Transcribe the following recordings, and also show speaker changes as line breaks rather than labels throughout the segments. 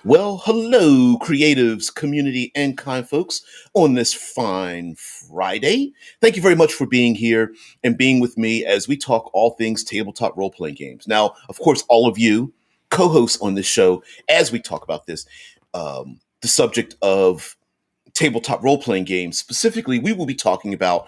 Well, hello, creatives, community, and kind folks on this fine Friday. Thank you very much for being here and being with me as we talk all things tabletop role playing games. Now, of course, all of you co hosts on this show, as we talk about this, the subject of tabletop role playing games, specifically, we will be talking about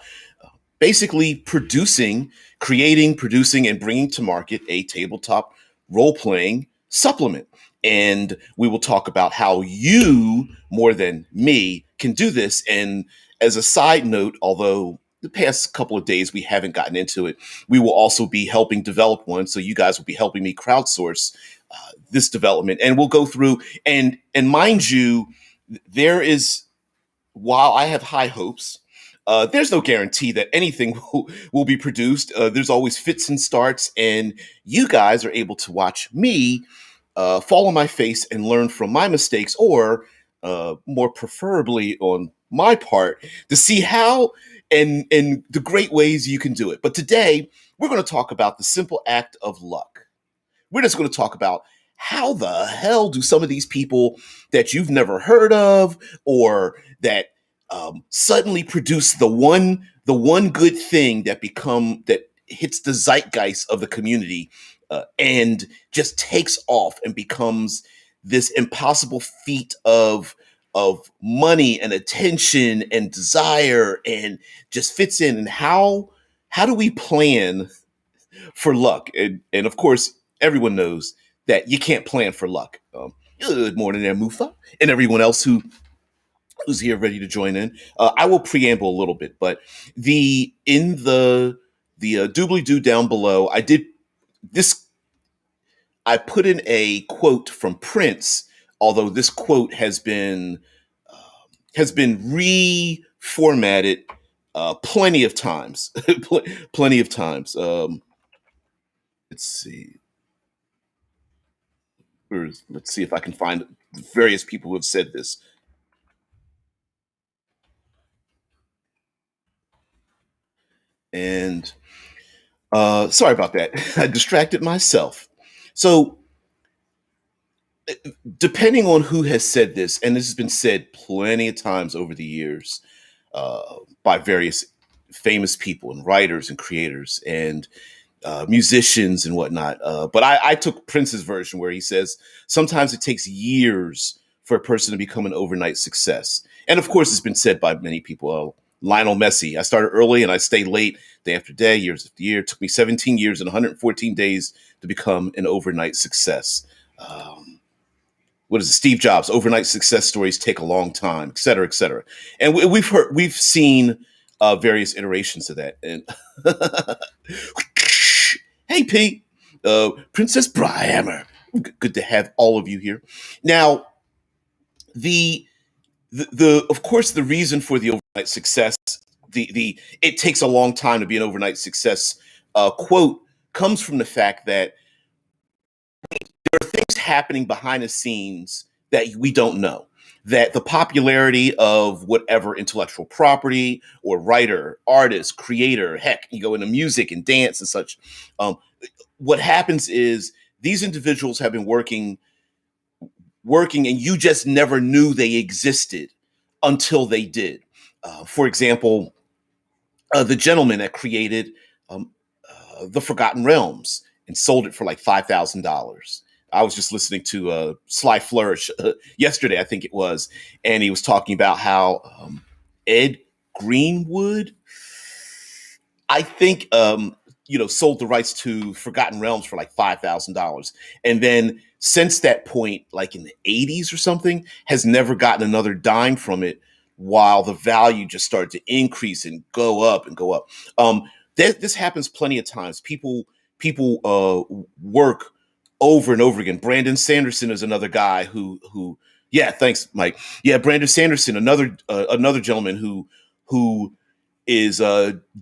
basically producing, and bringing to market a tabletop role playing supplement. And we will talk about how you, more than me, can do this. And as a side note, although the past couple of days we haven't gotten into it, we will also be helping develop one. So you guys will be helping me crowdsource this development, and we'll go through and mind you, there is while I have high hopes, there's no guarantee that anything will be produced. There's always fits and starts, and you guys are able to watch me fall on my face and learn from my mistakes, or more preferably on my part, to see how and the great ways you can do it. But today, we're going to talk about the simple act of luck. We're just going to talk about how the hell do some of these people that you've never heard of or that suddenly produce the one good thing that hits the zeitgeist of the community and just takes off and becomes this impossible feat of money and attention and desire and just fits in. And how do we plan for luck? And of course, everyone knows that you can't plan for luck. Good morning there, Mufa, and everyone else who's here ready to join in. I will preamble a little bit, but the doobly doo down below, I did this. I put in a quote from Prince, although this quote has been reformatted plenty of times, plenty of times. Let's see. Let's see if I can find various people who have said this. And sorry about that. I distracted myself. So, depending on who has said this, and this has been said plenty of times over the years by various famous people and writers and creators and musicians and whatnot. But I took Prince's version where he says sometimes it takes years for a person to become an overnight success. And of course, it's been said by many people. Lionel Messi, I started early and I stayed late day after day, years after year. It took me 17 years and 114 days to become an overnight success. Um, what is it? Steve Jobs, overnight success stories take a long time, et cetera, et cetera. And we've seen various iterations of that. And hey, Pete, Princess Bryhammer, good to have all of you here. Now, the of course the reason for the overnight success, the it takes a long time to be an overnight success quote comes from the fact that there are things happening behind the scenes that we don't know. That the popularity of whatever intellectual property or writer, artist, creator, heck, you go into music and dance and such. Um, what happens is these individuals have been working, and you just never knew they existed until they did. For example, the gentleman that created um, the Forgotten Realms and sold it for like $5,000. I was just listening to Sly Flourish yesterday, I think it was, and he was talking about how Ed Greenwood, I think, sold the rights to Forgotten Realms for like $5,000, and then since that point, like in the '80s or something, has never gotten another dime from it. While the value just started to increase and go up and go up. This happens plenty of times. People work over and over again. Brandon Sanderson is another guy who yeah, thanks, Mike. Yeah, Brandon Sanderson, another gentleman who is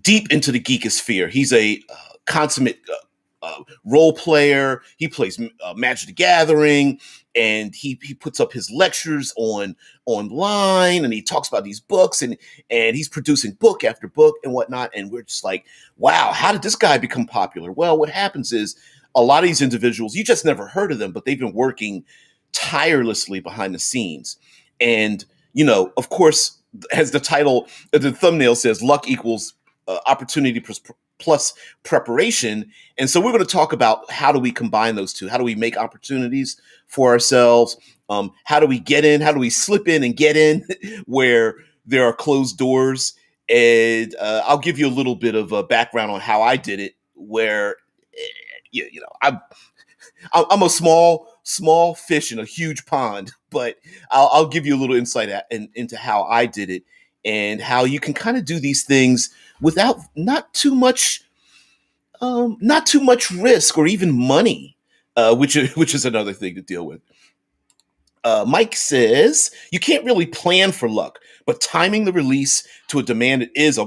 deep into the geekosphere. He's a consummate role player. He plays Magic the Gathering, and he puts up his lectures online, and he talks about these books, and he's producing book after book and whatnot. And we're just like, wow, how did this guy become popular? Well, what happens is a lot of these individuals, you just never heard of them, but they've been working tirelessly behind the scenes. And, of course, as the thumbnail says, luck equals opportunity plus preparation. And so we're going to talk about how do we combine those two? How do we make opportunities for ourselves? How do we get in? How do we slip in and get in where there are closed doors? And I'll give you a little bit of a background on how I did it, where, I'm a small fish in a huge pond, but I'll give you a little insight into how I did it and how you can kind of do these things without not too much risk or even money, which is another thing to deal with. Mike says you can't really plan for luck, but timing the release to a demand is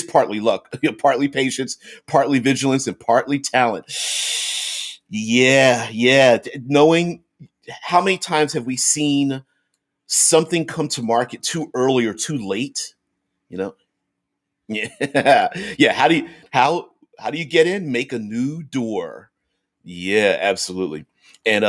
partly luck, partly patience, partly vigilance, and partly talent. Yeah, yeah. Knowing how many times have we seen something come to market too early or too late? You know, yeah, yeah. How do you get in? Make a new door. Yeah, absolutely. And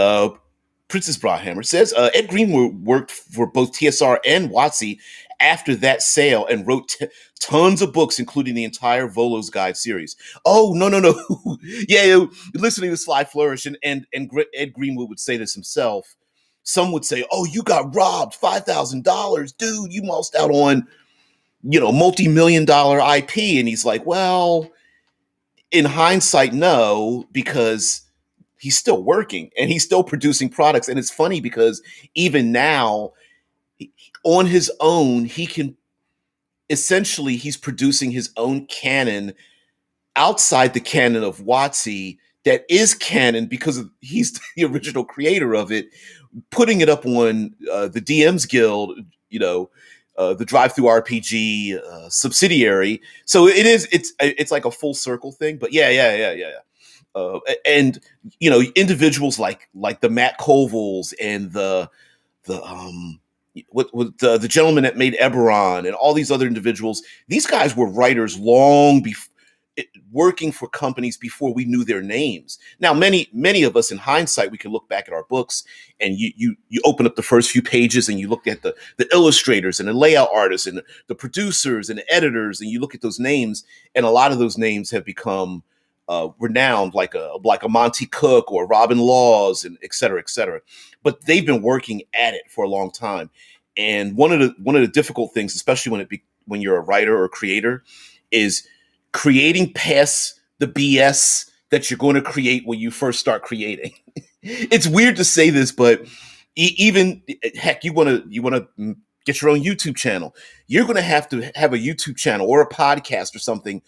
Princess Broadhammer says Ed Greenwood worked for both TSR and WotC after that sale and wrote tons of books, including the entire Volo's Guide series. Oh, no, no, no. Yeah, listening to Sly Flourish, and Ed Greenwood would say this himself. Some would say, "Oh, you got robbed, $5,000, dude. You lost out on, multi-million-dollar IP." And he's like, "Well, in hindsight, no, because he's still working and he's still producing products." And it's funny because even now, on his own, he can essentially he's producing his own canon outside the canon of WotC that is canon because he's the original creator of it, putting it up on the DM's Guild, the Drive Through RPG subsidiary. So it's like a full circle thing. But yeah, yeah, yeah, yeah. And individuals like the Matt Colvilles and the the gentleman that made Eberron and all these other individuals. These guys were writers long before, working for companies before we knew their names. Now, many of us, in hindsight, we can look back at our books and you open up the first few pages and you look at the illustrators and the layout artists and the producers and the editors, and you look at those names, and a lot of those names have become renowned, like a Monty Cook or Robin Laws, and et cetera, et cetera. But they've been working at it for a long time. And one of the difficult things, especially when you're a writer or creator, is creating past the BS that you're going to create when you first start creating. It's weird to say this, but even heck, you want to get your own YouTube channel. You're going to have a YouTube channel or a podcast or something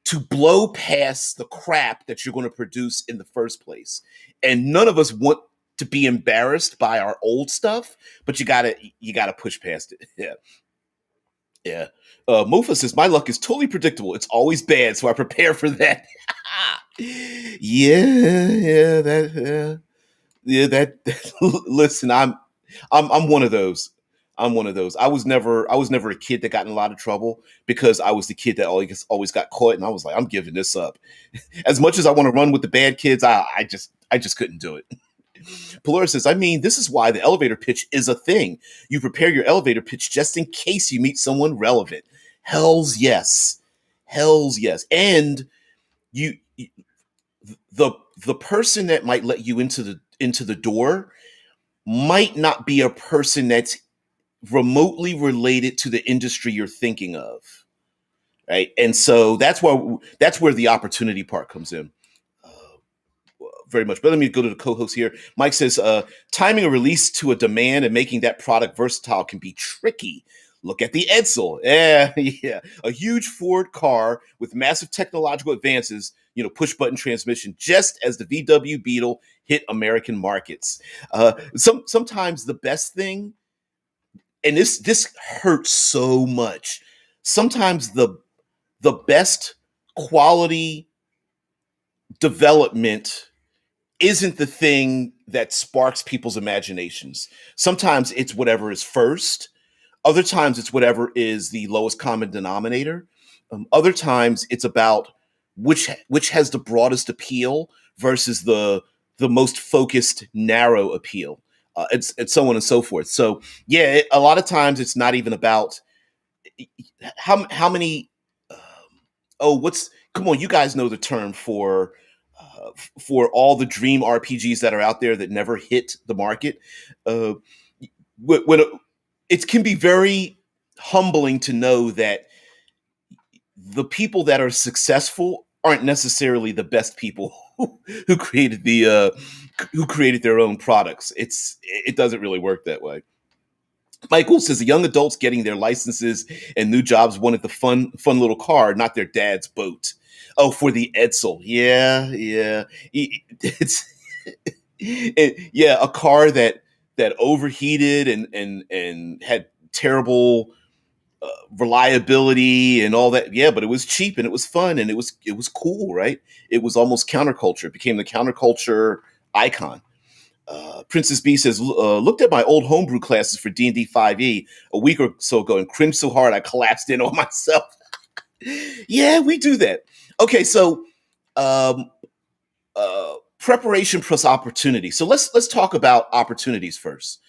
to blow past the crap that you're going to produce in the first place. And none of us want to be embarrassed by our old stuff, but you gotta push past it. Yeah. Yeah. Mofa says, my luck is totally predictable. It's always bad, so I prepare for that. Yeah, listen, I'm one of those. I'm one of those. I was never a kid that got in a lot of trouble because I was the kid that always got caught, and I was like, I'm giving this up. As much as I want to run with the bad kids, I just couldn't do it. Polaris says, I mean, this is why the elevator pitch is a thing. You prepare your elevator pitch just in case you meet someone relevant. Hell's yes. Hell's yes. And you the person that might let you into the door might not be a person that's remotely related to the industry you're thinking of. Right. And so that's where the opportunity part comes in. Very much. But let me go to the co-host here. Mike says, timing a release to a demand and making that product versatile can be tricky. Look at the Edsel. Yeah, yeah. A huge Ford car with massive technological advances, push-button transmission, just as the VW Beetle hit American markets. Sometimes the best thing, and this hurts so much, sometimes the best quality development isn't the thing that sparks people's imaginations. Sometimes it's whatever is first. Other times it's whatever is the lowest common denominator. Other times it's about which has the broadest appeal versus the most focused narrow appeal. and so on and so forth. So yeah, a lot of times it's not even about how many. Um, oh, what's come on? You guys know the term for all the dream RPGs that are out there that never hit the market. Uh, when it can be very humbling to know that the people that are successful aren't necessarily the best people who created who created their own products. It doesn't really work that way. Michael says the young adults getting their licenses and new jobs wanted the fun little car, not their dad's boat. Oh, for the Edsel, yeah, yeah, it's yeah, a car that overheated and had terrible reliability and all that. Yeah, but it was cheap and it was fun and it was cool, right? It was almost counterculture. It became the counterculture icon. Princess B says, looked at my old homebrew classes for D&D 5e a week or so ago and cringed so hard I collapsed in on myself. Yeah, we do that. Okay, so um, preparation plus opportunity. So let's talk about opportunities first.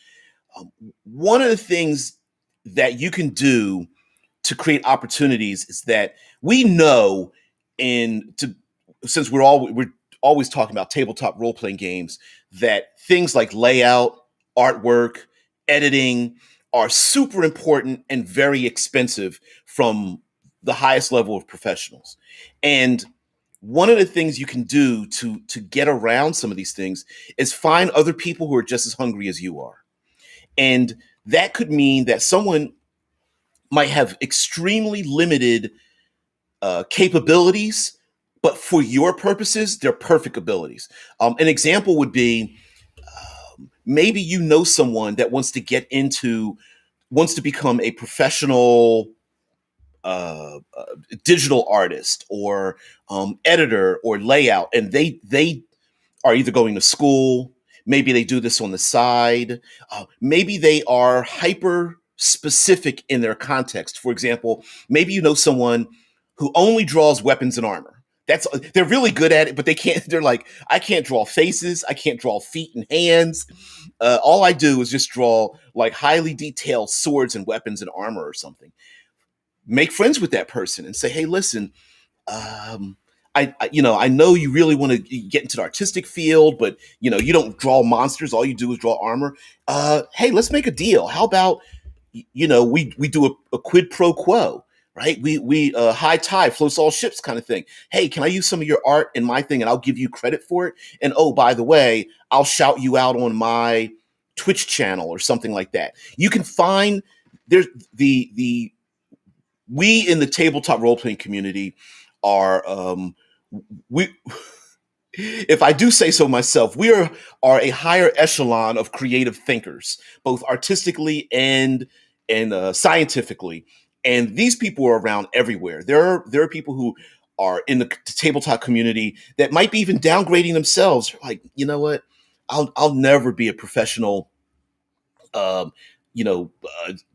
One of the things that you can do to create opportunities is that we know in to since we're always talking about tabletop role playing games that things like layout, artwork, editing are super important and very expensive from the highest level of professionals. And one of the things you can do to get around some of these things is find other people who are just as hungry as you are. And that could mean that someone might have extremely limited capabilities, but for your purposes, they're perfect abilities. An example would be maybe you know someone that wants to become a professional digital artist or editor or layout, and they are either going to school, maybe they do this on the side, maybe they are hyper specific in their context. For example, maybe you know someone who only draws weapons and armor. They're really good at it, but they can't. They're like, I can't draw faces, I can't draw feet and hands. All I do is just draw like highly detailed swords and weapons and armor or something. Make friends with that person and say, hey, listen, um, I know you really want to get into the artistic field, but you don't draw monsters. All you do is draw armor. Hey, let's make a deal. How about we do a quid pro quo, right? We high tide floats all ships kind of thing. Hey, can I use some of your art in my thing, and I'll give you credit for it? And oh, by the way, I'll shout you out on my Twitch channel or something like that. You can find there's the we in the tabletop role playing community are we if I do say so myself, are a higher echelon of creative thinkers, both artistically and scientifically. And these people are around everywhere. There are people who are in the tabletop community that might be even downgrading themselves. Like, you know what? I'll never be a professional um,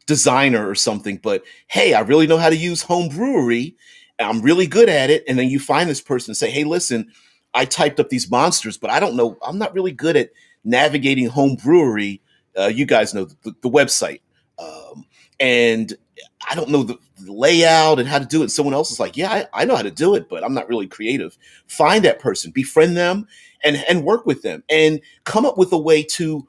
designer or something. But hey, I really know how to use home brewery. I'm really good at it. And then you find this person and say, hey, listen, I typed up these monsters, but I don't know. I'm not really good at navigating home brewery. You guys know the website. Um, and I don't know the layout and how to do it. Someone else is like, yeah, I know how to do it, but I'm not really creative. Find that person, befriend them, and work with them, and come up with a way to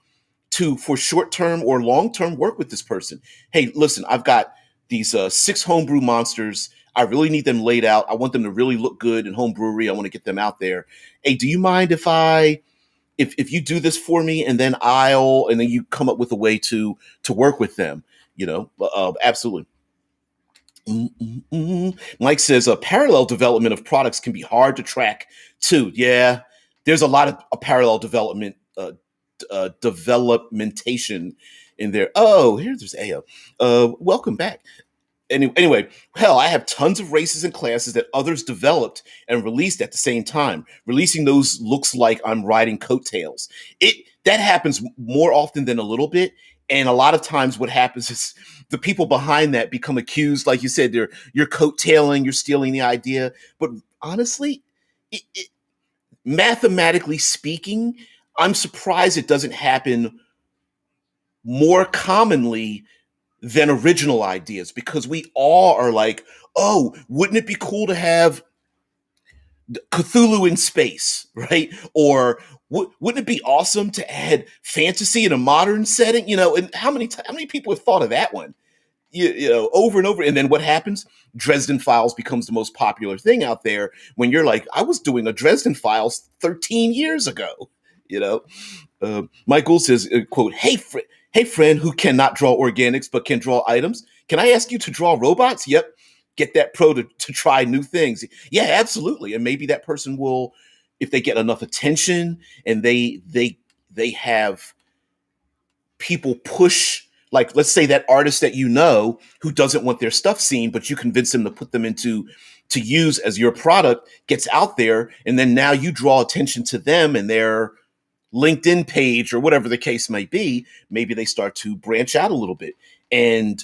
for short term or long term work with this person. Hey, listen, I've got these 6 homebrew monsters. I really need them laid out. I want them to really look good in home brewery. I want to get them out there. Hey, do you mind if you do this for me, and then you come up with a way to work with them? Absolutely. Mike says a parallel development of products can be hard to track too. Yeah, there's a lot of parallel development developmentation in there. Oh, there's AO. Welcome back. Anyway, hell, I have tons of races and classes that others developed and released at the same time. Releasing those looks like I'm riding coattails. It that happens more often than a little bit. And a lot of times what happens is the people behind that become accused, like you said, you're coattailing, you're stealing the idea. But honestly, mathematically speaking, I'm surprised it doesn't happen more commonly than original ideas, because we all are like, oh, wouldn't it be cool to have Cthulhu in space, right? Or wouldn't it be awesome to add fantasy in a modern setting? And how many people have thought of that one? Over and over. And then what happens? Dresden Files becomes the most popular thing out there, when you're like, I was doing a Dresden Files 13 years ago. You know, Michael says, quote, hey, friend who cannot draw organics but can draw items. Can I ask you to draw robots? Yep. Get that pro to try new things. Yeah, absolutely. And maybe that person will, if they get enough attention and they have people push, like, let's say that artist that who doesn't want their stuff seen, but you convince them to put them to use as your product, gets out there, and then now you draw attention to them and their LinkedIn page or whatever the case might be. Maybe they start to branch out a little bit. And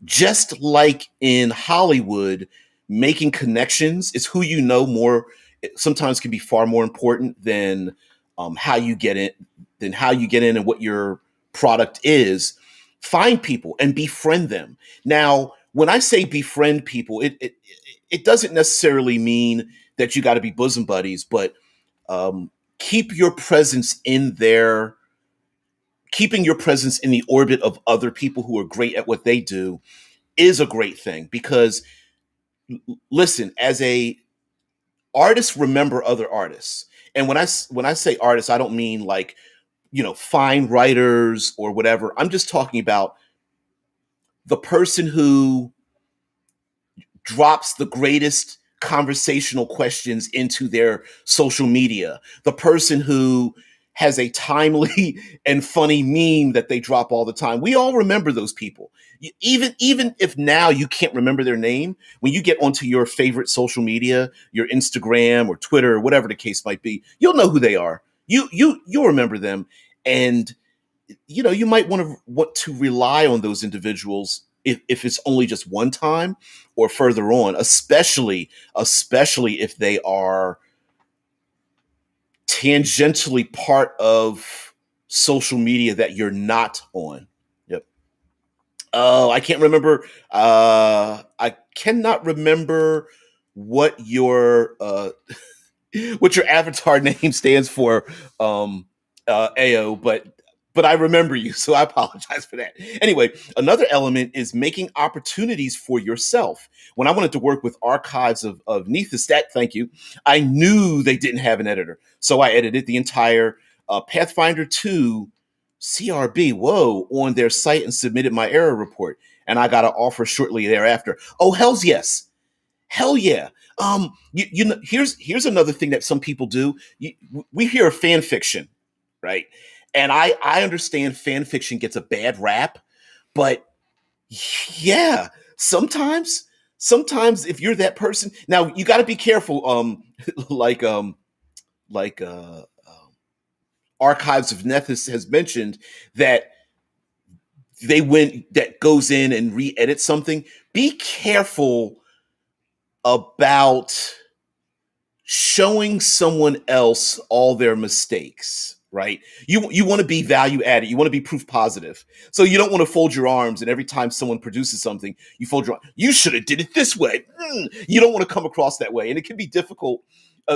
just like in Hollywood, making connections is who you know more. Sometimes can be far more important than how you get in, and what your product is. Find people and befriend them. Now, when I say befriend people, it doesn't necessarily mean that you got to be bosom buddies, but um, keep your presence in their keeping your presence in the orbit of other people who are great at what they do is a great thing, because listen, as a artists remember other artists. And when I say artists, I don't mean like, fine writers or whatever. I'm just talking about the person who drops the greatest conversational questions into their social media, the person who has a timely and funny meme that they drop all the time. We all remember those people. Even if now you can't remember their name, when you get onto your favorite social media, your Instagram or Twitter or whatever the case might be, you'll know who they are. You'll remember them. And you might want to rely on those individuals if it's only just one time or further on, especially if they are tangentially part of social media that you're not on. Yep. Oh, I can't remember. I cannot remember what your what your avatar name stands for, AO, but I remember you, so I apologize for that. Anyway, another element is making opportunities for yourself. When I wanted to work with Archives of Nethystat, thank you, I knew they didn't have an editor, so I edited the entire Pathfinder 2 CRB, on their site and submitted my error report, and I got an offer shortly thereafter. Oh, hell's yes. Hell yeah. Here's another thing that some people do. We hear fan fiction, right? And I understand fan fiction gets a bad rap, but yeah, sometimes if you're that person, now you got to be careful. Like like Archives of Nethys has mentioned that that goes in and re-edit something. Be careful about showing someone else all their mistakes, right? You want to be value added. You want to be proof positive. So you don't want to fold your arms, and every time someone produces something, you fold your arms. You should have did it this way. You don't want to come across that way, and it can be difficult,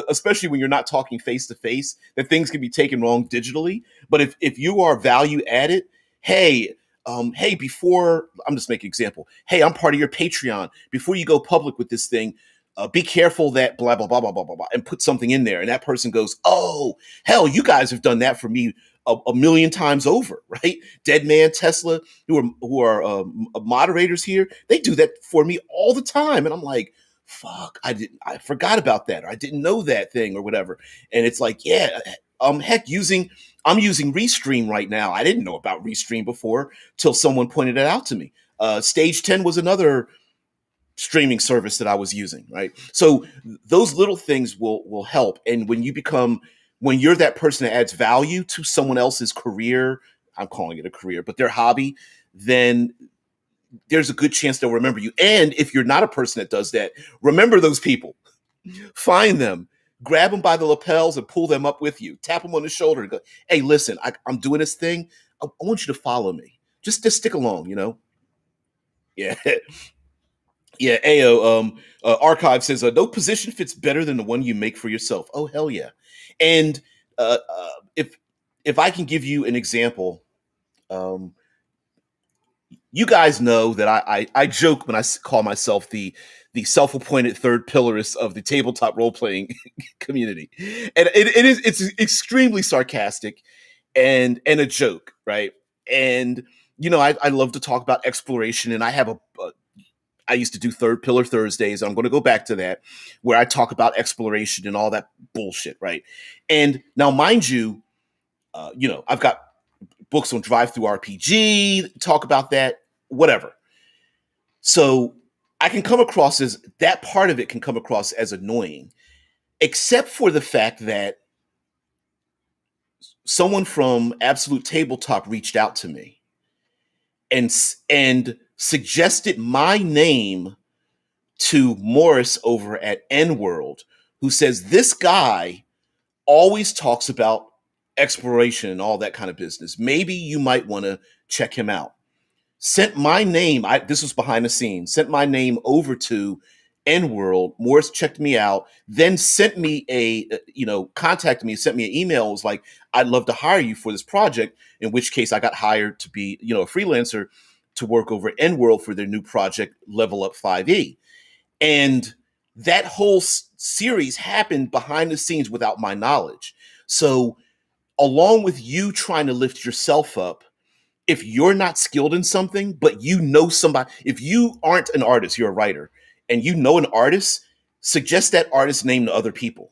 especially when you're not talking face to face. That things can be taken wrong digitally. But if you are value added, hey. Hey, before I'm just making an example. Hey, I'm part of your Patreon. Before you go public with this thing, be careful that blah blah blah blah blah blah blah, and put something in there, and that person goes, "Oh, hell, you guys have done that for me a million times over, right?" Dead Man Tesla, who are moderators here, they do that for me all the time, and I'm like, "Fuck, I forgot about that, or I didn't know that thing, or whatever." And it's like, yeah, heck, I'm using Restream right now. I didn't know about Restream before till someone pointed it out to me. Stage 10 was another streaming service that I was using, right? So those little things will help. And when you're that person that adds value to someone else's career, I'm calling it a career, but their hobby, then there's a good chance they'll remember you. And if you're not a person that does that, remember those people. Find them, grab them by the lapels and pull them up with you. Tap them on the shoulder and go, "Hey, listen, I'm doing this thing. I want you to follow me. Just stick along, you know? Yeah. Yeah, AO Archive says no position fits better than the one you make for yourself. Oh hell yeah! And if I can give you an example, um, you guys know that I joke when call myself the self-appointed third pillarist of the tabletop role playing community, and it's extremely sarcastic and a joke, right? And you know I love to talk about exploration, and I have a I used to do Third Pillar Thursdays. I'm going to go back to that, where I talk about exploration and all that bullshit, right? And now, mind you, you know, I've got books on Drive Through RPG, talk about that, whatever. So I can come across as that part of it can come across as annoying, except for the fact that someone from Absolute Tabletop reached out to me and suggested my name to Morris over at N World, who says this guy always talks about exploration and all that kind of business. Maybe you might want to check him out. Sent my name, this was behind the scenes, sent my name over to N World. Morris checked me out, then sent me contacted me, sent me an email, was like, I'd love to hire you for this project, in which case I got hired to be, you know, a freelancer to work over at N World for their new project, Level Up 5e. And that whole series happened behind the scenes without my knowledge. So, along with you trying to lift yourself up, if you're not skilled in something, but you know somebody, if you aren't an artist, you're a writer, and you know an artist, suggest that artist's name to other people.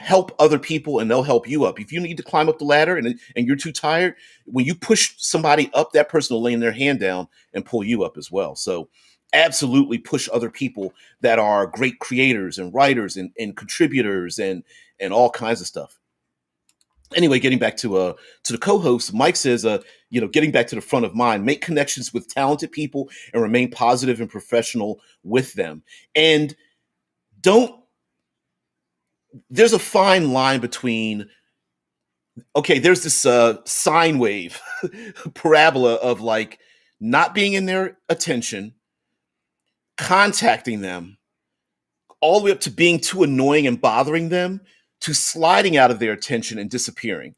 Help other people and they'll help you up. If you need to climb up the ladder and you're too tired, when you push somebody up, that person will lay their hand down and pull you up as well. So absolutely push other people that are great creators and writers and contributors and all kinds of stuff. Anyway, getting back to the co-host, Mike says, getting back to the front of mind, make connections with talented people and remain positive and professional with them. And don't. There's a fine line between. Okay, there's this sine wave parabola of like not being in their attention, contacting them, all the way up to being too annoying and bothering them, to sliding out of their attention and disappearing.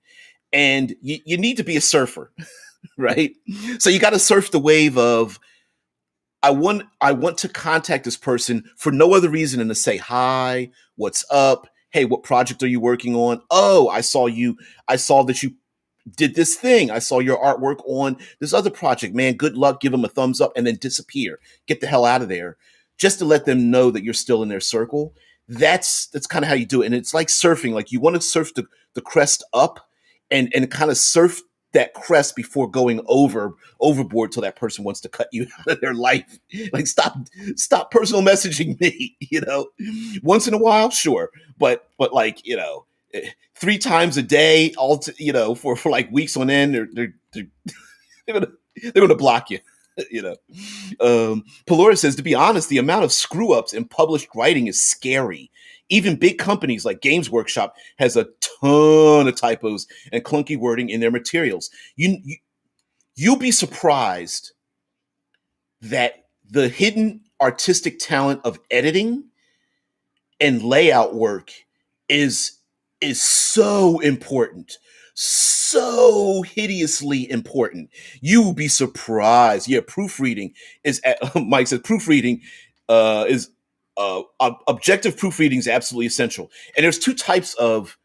And you need to be a surfer, right? So you got to surf the wave of I want to contact this person for no other reason than to say hi, what's up? Hey, what project are you working on? Oh, I saw that you did this thing. I saw your artwork on this other project. Man, good luck. Give them a thumbs up and then disappear. Get the hell out of there. Just to let them know that you're still in their circle. That's kind of how you do it. And it's like surfing. Like you want to surf the crest up and kind of surf that crest before going overboard till that person wants to cut you out of their life. Like stop personal messaging me, you know. Once in a while, sure. But like, you know, 3 times a day, for like weeks on end, they're gonna block you. You know, Pelora says, to be honest, the amount of screw ups in published writing is scary. Even big companies like Games Workshop has a ton of typos and clunky wording in their materials. You'll be surprised that the hidden artistic talent of editing and layout work is so important, so hideously important. You will be surprised. Yeah, proofreading is. Mike says proofreading is objective proofreading is absolutely essential. And there's 2 types of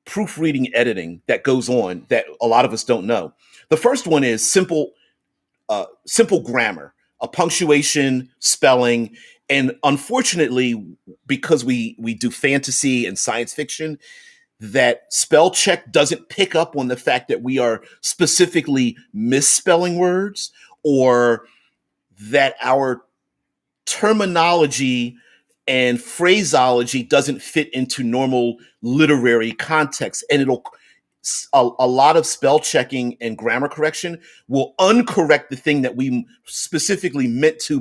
proofreading editing that goes on that a lot of us don't know. The first one is simple grammar, a punctuation, spelling, and unfortunately, because we do fantasy and science fiction, that spell check doesn't pick up on the fact that we are specifically misspelling words, or that our terminology and phraseology doesn't fit into normal literary context. And a lot of spell checking and grammar correction will uncorrect the thing that we specifically meant to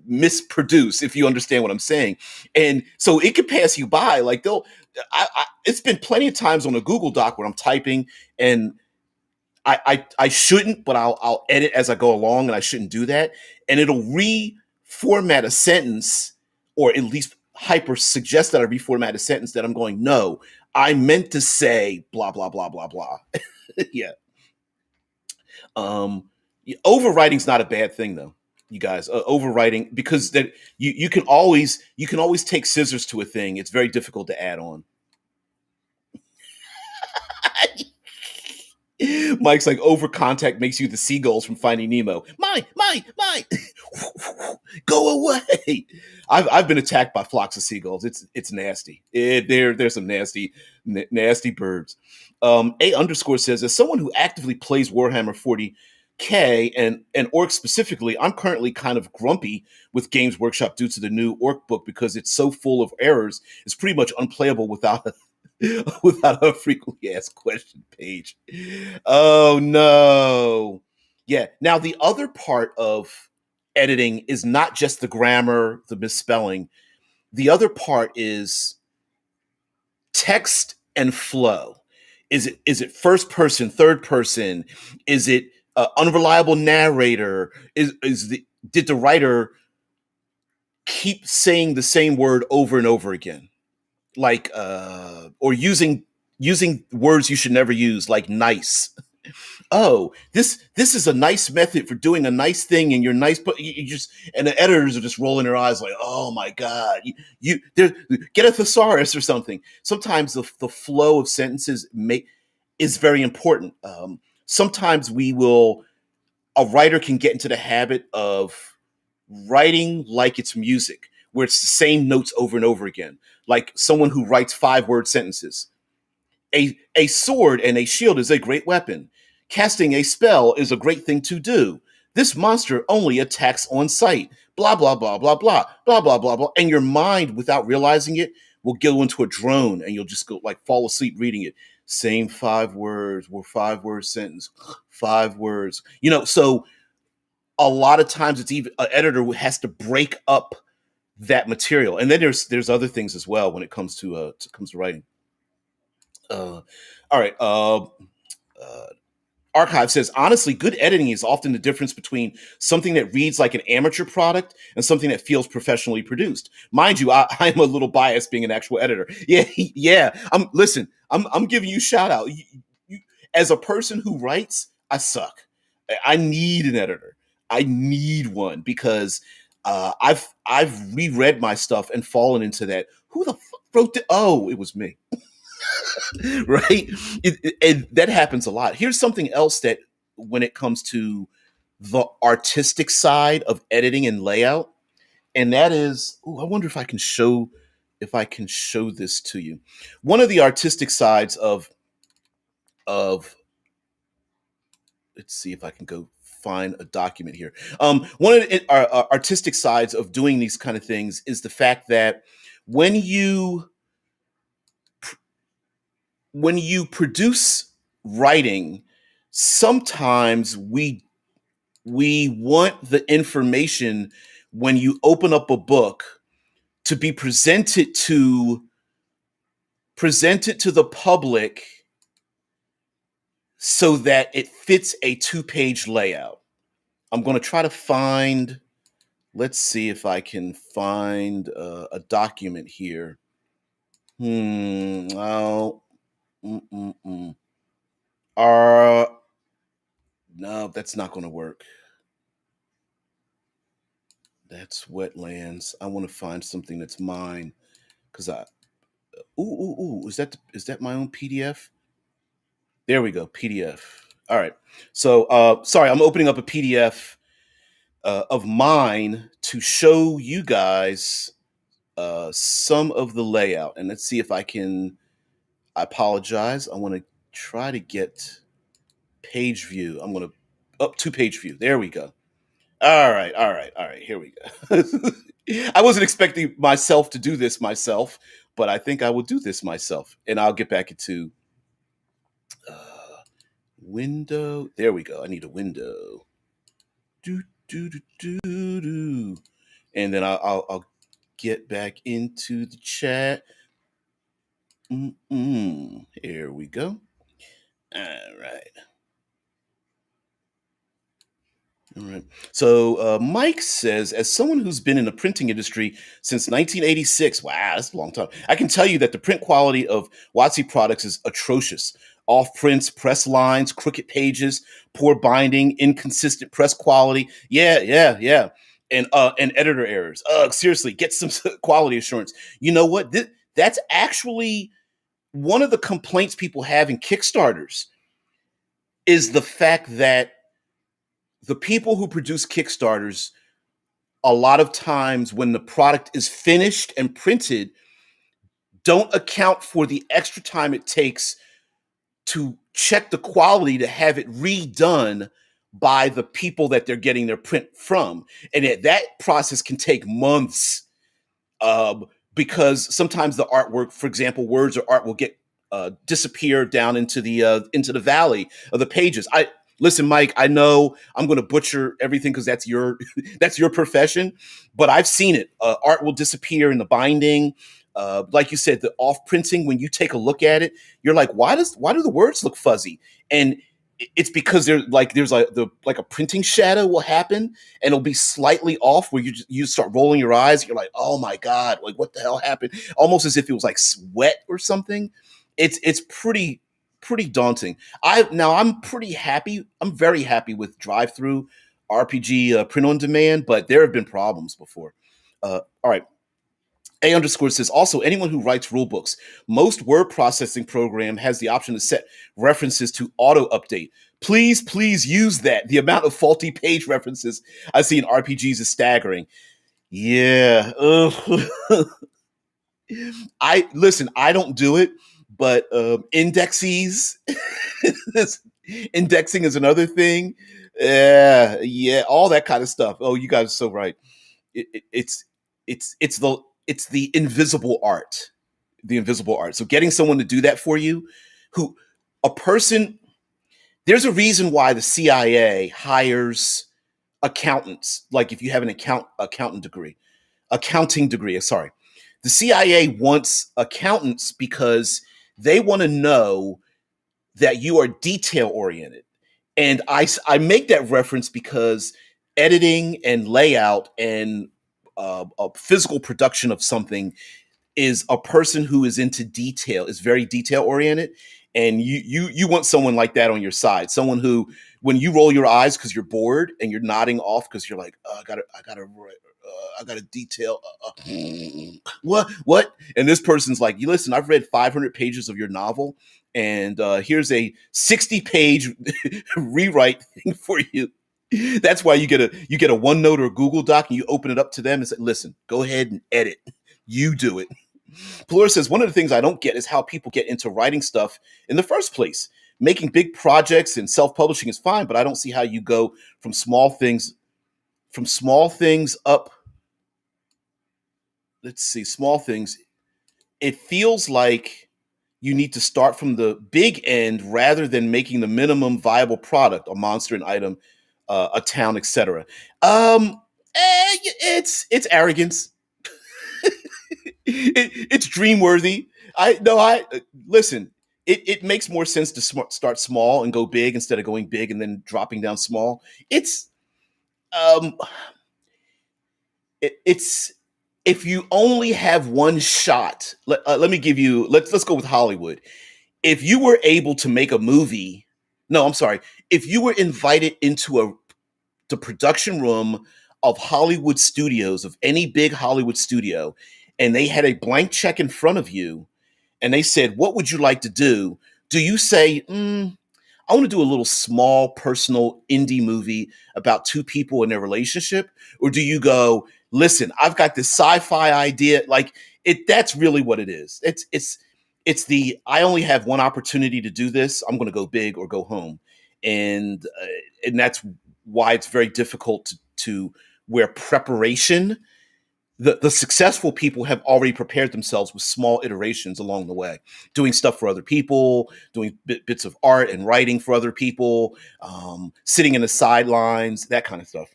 misproduce, if you understand what I'm saying. And so it could pass you by. Like it's been plenty of times on a Google Doc where I'm typing and I shouldn't, but I'll edit as I go along, and I shouldn't do that, and it'll reformat a sentence, or at least hyper suggest that I reformat a sentence that I'm going, no, I meant to say blah blah blah blah blah. Yeah. Um, Overwriting's not a bad thing though, you guys. Overwriting, because that you can always take scissors to a thing. It's very difficult to add on. Mike's like, over contact makes you the seagulls from Finding Nemo. Mine, go away. I've been attacked by flocks of seagulls. It's nasty. There's some nasty birds. A underscore says, as someone who actively plays Warhammer 40K and Orc specifically, I'm currently kind of grumpy with Games Workshop due to the new Orc book because it's so full of errors. It's pretty much unplayable without without a frequently asked question page. Oh no. Yeah. Now the other part of editing is not just the grammar, the misspelling. The other part is text and flow. Is it first person, third person? Is it unreliable narrator? Did the writer keep saying the same word over and over again? Like or using words you should never use, like nice. Oh, this is a nice method for doing a nice thing, and you're nice, but you just, and the editors are just rolling their eyes like, oh my god, you there, get a thesaurus or something. Sometimes the flow of sentences is very important. Sometimes a writer can get into the habit of writing like it's music, where it's the same notes over and over again, like someone who writes 5-word sentences. A sword and a shield is a great weapon. Casting a spell is a great thing to do. This monster only attacks on sight. Blah blah blah blah blah blah blah blah blah. And your mind, without realizing it, will go into a drone, and you'll just go like fall asleep reading it. Same 5 words, or 5-word sentence, 5 words. So a lot of times it's even an editor who has to break up that material. And then there's other things as well when it comes to writing. All right. Archive says, honestly, good editing is often the difference between something that reads like an amateur product and something that feels professionally produced. Mind you, I'm a little biased being an actual editor. Yeah, yeah. I'm giving you shout out. As a person who writes, I suck. I need an editor. I need one because I've reread my stuff and fallen into that. Who the fuck wrote it? Oh, it was me. Right? And that happens a lot. Here's something else that, when it comes to the artistic side of editing and layout, and that is, I wonder if I can show this to you. One of the artistic sides of let's see if I can go find a document here. One of the artistic sides of doing these kind of things is the fact that when you when you produce writing, sometimes we want the information when you open up a book to be presented to the public so that it fits a 2-page layout. I'm going to try to find, let's see if I can find a document here. Oh, mm, mm, mm. Uh, no, that's not going to work. That's wetlands. I want to find something that's mine, because ooh, is that my own PDF? There we go, PDF. All right. So sorry, I'm opening up a PDF of mine to show you guys some of the layout, and let's see if I can. I apologize. I want to try to get page view. I'm going to up 2-page view. There we go. All right. Here we go. I wasn't expecting myself to do this myself, but I think I will do this myself, and I'll get back into uh, window. There we go. I need a window. Do do do do do, and then I'll get back into the chat. Here we go. All right. All right. So Mike says, as someone who's been in the printing industry since 1986, wow, that's a long time. I can tell you that the print quality of WotC products is atrocious. Off prints, press lines, crooked pages, poor binding, inconsistent press quality. Yeah, yeah, yeah. And editor errors. Seriously, get some quality assurance. You know what? That's actually one of the complaints people have in Kickstarters is the fact that the people who produce Kickstarters, a lot of times when the product is finished and printed, don't account for the extra time it takes to check the quality to have it redone by the people that they're getting their print from. And that process can take months, um, because sometimes the artwork, for example, words or art will get disappear down into the valley of the pages. I listen, Mike. I know I'm going to butcher everything because that's your that's your profession, but I've seen it. Art will disappear in the binding. Like you said, the off printing. When you take a look at it, you're like, why do the words look fuzzy? And it's because there's like a printing shadow will happen and it'll be slightly off where you start rolling your eyes. You're like, oh my god, like what the hell happened? Almost as if it was like sweat or something. It's pretty daunting. I'm pretty happy. I'm very happy with drive-through RPG print on demand, but there have been problems before. All right. A underscore says also anyone who writes rule books, most word processing program has the option to set references to auto update. Please use that. The amount of faulty page references I see in RPGs is staggering. Yeah. Ugh. I listen. I don't do it, but indexes, indexing is another thing. Yeah, yeah, all that kind of stuff. Oh, you guys are so right. It's it's the invisible art, the invisible art. So getting someone to do that for you, who a person. There's a reason why the CIA hires accountants. Like if you have an accounting degree. Sorry, the CIA wants accountants because they want to know that you are detail oriented. And I make that reference because editing and layout and a physical production of something is a person who is into detail, is very detail oriented, and you want someone like that on your side, someone who when you roll your eyes because you're bored and you're nodding off because you're like, oh, I gotta detail. What? And this person's like, you listen, I've read 500 pages of your novel, and here's a 60-page rewrite thing for you. That's why you get a OneNote or a Google Doc, and you open it up to them and say, listen, go ahead and edit. You do it. Plur says, one of the things I don't get is how people get into writing stuff in the first place. Making big projects and self-publishing is fine, but I don't see how you go from small things up. Let's see, small things. It feels like you need to start from the big end rather than making the minimum viable product, a monster, an item, a town, etc. It's arrogance. It's dream worthy. I no, I listen. It makes more sense to start small and go big instead of going big and then dropping down small. Um, it's if you only have one shot. Let me give you. Let's go with Hollywood. If you were able to make a movie, no, I'm sorry. If you were invited into the production room of Hollywood studios, of any big Hollywood studio, and they had a blank check in front of you, and they said, "What would you like to do?" Do you say, I want to do a little small personal indie movie about two people and their relationship? Or do you go, listen, I've got this sci-fi idea. Like that's really what it is. It's the I only have one opportunity to do this. I'm going to go big or go home. And that's why it's very difficult to where preparation, the successful people have already prepared themselves with small iterations along the way, doing stuff for other people, doing bits of art and writing for other people, sitting in the sidelines, that kind of stuff.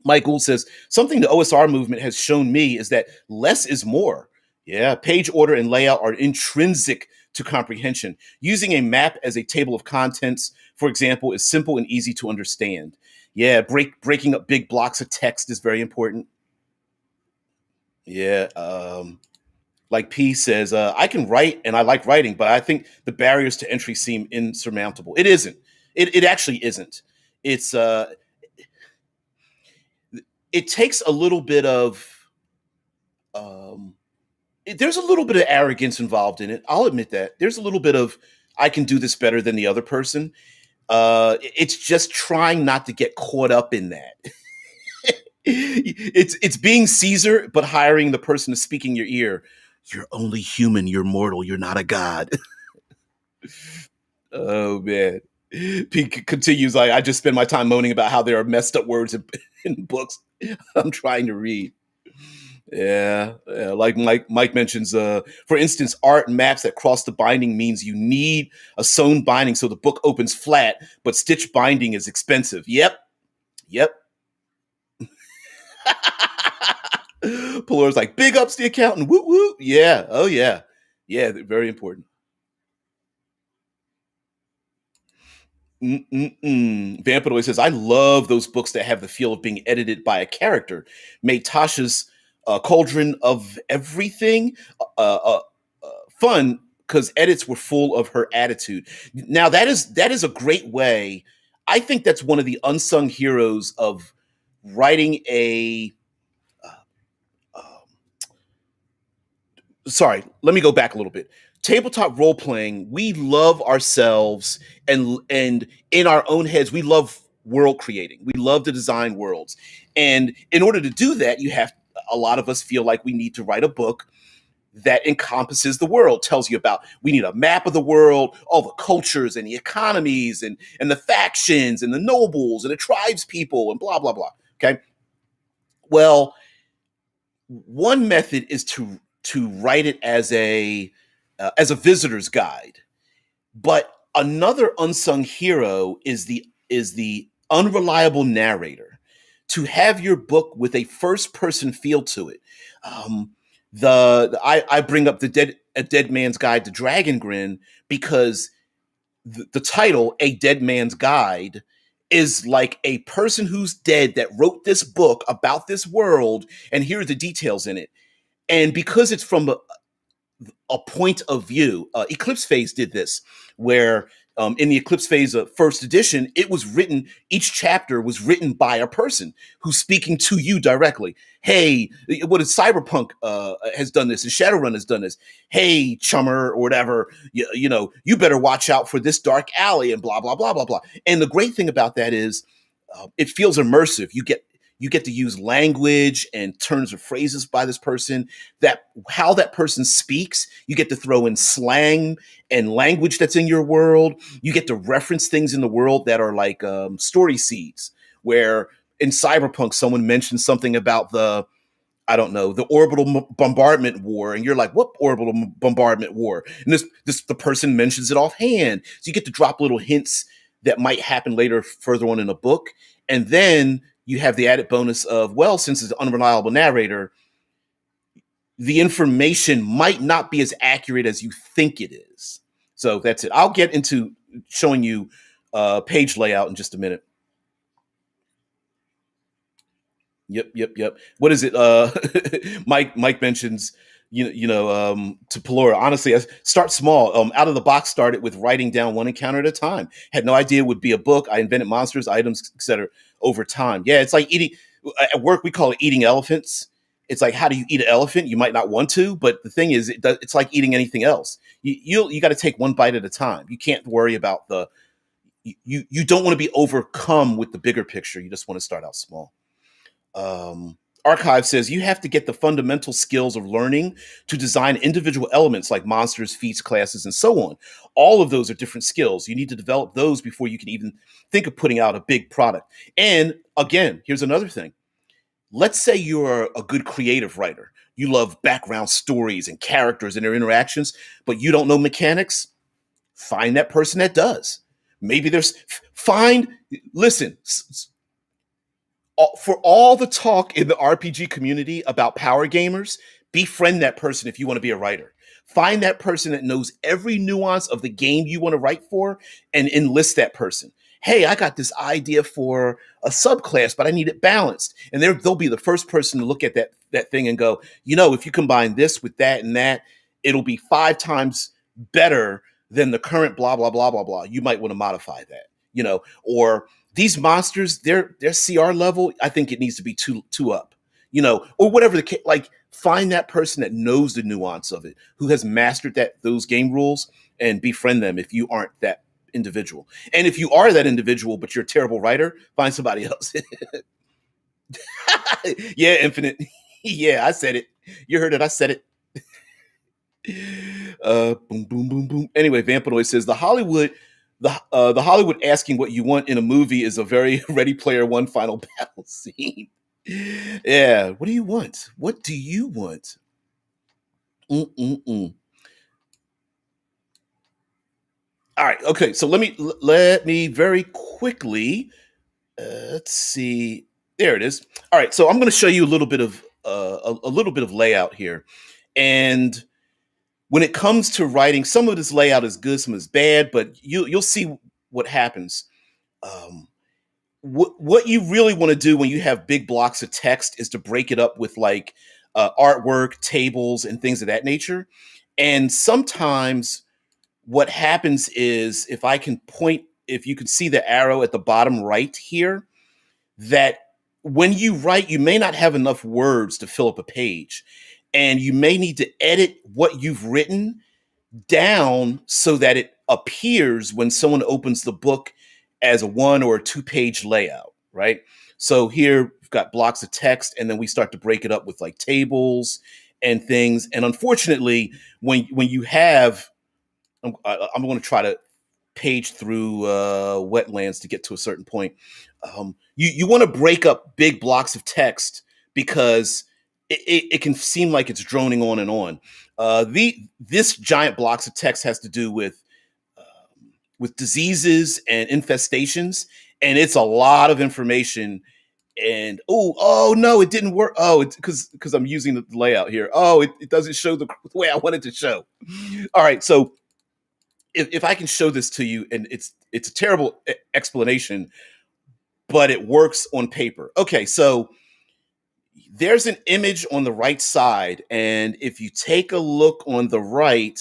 Mike Gould says, something the OSR movement has shown me is that less is more. Yeah, page order and layout are intrinsic to comprehension. Using a map as a table of contents, for example, is simple and easy to understand. Yeah, breaking up big blocks of text is very important. Yeah. Like P says, I can write and I like writing, but I think the barriers to entry seem insurmountable. It isn't. It actually isn't. It's it takes a little bit of um, there's a little bit of arrogance involved in it. I'll admit that. There's a little bit of I can do this better than the other person. It's just trying not to get caught up in that. It's being Caesar, but hiring the person to speak in your ear. You're only human. You're mortal. You're not a god. Oh man. Pete continues like I just spend my time moaning about how there are messed up words in books I'm trying to read. Yeah, yeah. Like Mike mentions, for instance, art and maps that cross the binding means you need a sewn binding so the book opens flat, but stitch binding is expensive. Yep, yep. Pelor's like big ups the accountant. Woo woo. Yeah. Oh yeah. Yeah. Very important. Vampanoid says, I love those books that have the feel of being edited by a character. Made Tasha's Cauldron of Everything fun because edits were full of her attitude. Now that is a great way. I think that's one of the unsung heroes of writing a uh, sorry, let me go back a little bit. Tabletop role playing, we love ourselves and in our own heads, we love world creating. We love to design worlds. And in order to do that, you have a lot of us feel like we need to write a book that encompasses the world, tells you about we need a map of the world, all the cultures and the economies and the factions and the nobles and the tribes people and blah blah blah. Okay. Well, one method is to write it as a visitor's guide, but another unsung hero is the unreliable narrator. To have your book with a first person feel to it. I bring up a dead man's guide to Dragon Grin because the title, A Dead Man's Guide, is like a person who's dead that wrote this book about this world, and here are the details in it. And because it's from a point of view. Eclipse Phase did this, where in the Eclipse Phase first edition, it was written, each chapter was written by a person who's speaking to you directly. Hey, what is Cyberpunk has done this, and Shadowrun has done this. Hey, chummer, or whatever, you know, you better watch out for this dark alley, and blah, blah, blah, blah, blah. And the great thing about that is it feels immersive. You get to use language and turns of phrases by this person, that how that person speaks. You get to throw in slang and language that's in your world. You get to reference things in the world that are like story seeds, where in Cyberpunk someone mentions something about the, I don't know, the orbital bombardment war, and you're like, what orbital bombardment war? And this the person mentions it offhand. So you get to drop little hints that might happen later further on in a book. And then you have the added bonus of, well, since it's an unreliable narrator, the information might not be as accurate as you think it is. So that's it. I'll get into showing you page layout in just a minute. Yep. What is it? Mike mentions, to Pelora. Honestly, I start small. Out of the box, started with writing down one encounter at a time. Had no idea it would be a book. I invented monsters, items, etc. over time. Yeah, it's like eating. At work, we call it eating elephants. It's like, how do you eat an elephant? You might not want to, but the thing is, it's like eating anything else. You got to take one bite at a time. You can't worry about you don't want to be overcome with the bigger picture. You just want to start out small. Archive says you have to get the fundamental skills of learning to design individual elements like monsters, feats, classes, and so on. All of those are different skills. You need to develop those before you can even think of putting out a big product. And again, here's another thing. Let's say you're a good creative writer. You love background stories and characters and their interactions, but you don't know mechanics. Find that person that does. Maybe listen, for all the talk in the RPG community about power gamers, befriend that person if you want to be a writer. Find that person that knows every nuance of the game you want to write for and enlist that person. hey, I got this idea for a subclass, but I need it balanced. And they'll be the first person to look at that thing and go, if you combine this with that and that, it'll be 5 times better than the current blah blah blah blah blah. You might want to modify that, or these monsters, their CR level, I think it needs to be two up, or whatever the case. Like, find that person that knows the nuance of it, who has mastered those game rules, and befriend them if you aren't that individual. And if you are that individual but you're a terrible writer, find somebody else. Yeah, Infinite. Yeah, I said it. You heard it. I said it. Boom, boom, boom, boom. Anyway, Vampanoid says the Hollywood asking what you want in a movie is a very Ready Player One final battle scene. Yeah, what do you want? What do you want? Mm-mm-mm. All right, okay. So let me very quickly. Let's see. There it is. All right, so I'm going to show you a little bit of a little bit of layout here, and when it comes to writing, some of this layout is good, some is bad, but you'll see what happens. Um, what you really want to do when you have big blocks of text is to break it up with like artwork, tables, and things of that nature. And sometimes what happens is if you can see the arrow at the bottom right here, that when you write, you may not have enough words to fill up a page. And you may need to edit what you've written down so that it appears when someone opens the book as a 1 or 2 page layout, right? So here we've got blocks of text, and then we start to break it up with like tables and things. And unfortunately, when you have, I'm going to try to page through wetlands to get to a certain point. You want to break up big blocks of text because it can seem like it's droning on and on. This giant blocks of text has to do with diseases and infestations, and it's a lot of information. And oh no, it didn't work. Oh, it's because I'm using the layout here. Oh, it doesn't show the way I want it to show. All right, so if I can show this to you, and it's a terrible explanation, but it works on paper. Okay, so there's an image on the right side, and if you take a look on the right,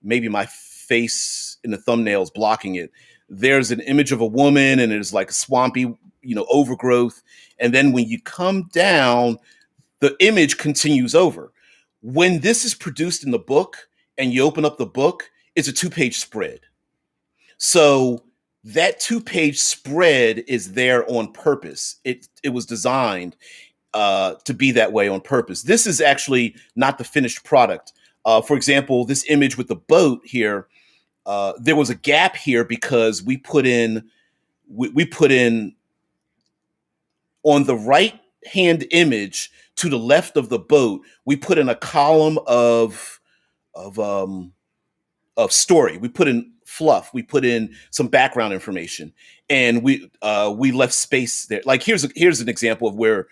maybe my face in the thumbnail is blocking it. There's an image of a woman, and it's like a swampy, overgrowth. And then when you come down, the image continues over. When this is produced in the book, and you open up the book, it's a 2 page spread. So that 2 page spread is there on purpose. It was designed to be that way on purpose. This is actually not the finished product. For example, this image with the boat here, there was a gap here because we put in on the right hand image to the left of the boat, we put in a column of story. We put in fluff. We put in some background information, and we left space there. Like here's an example of where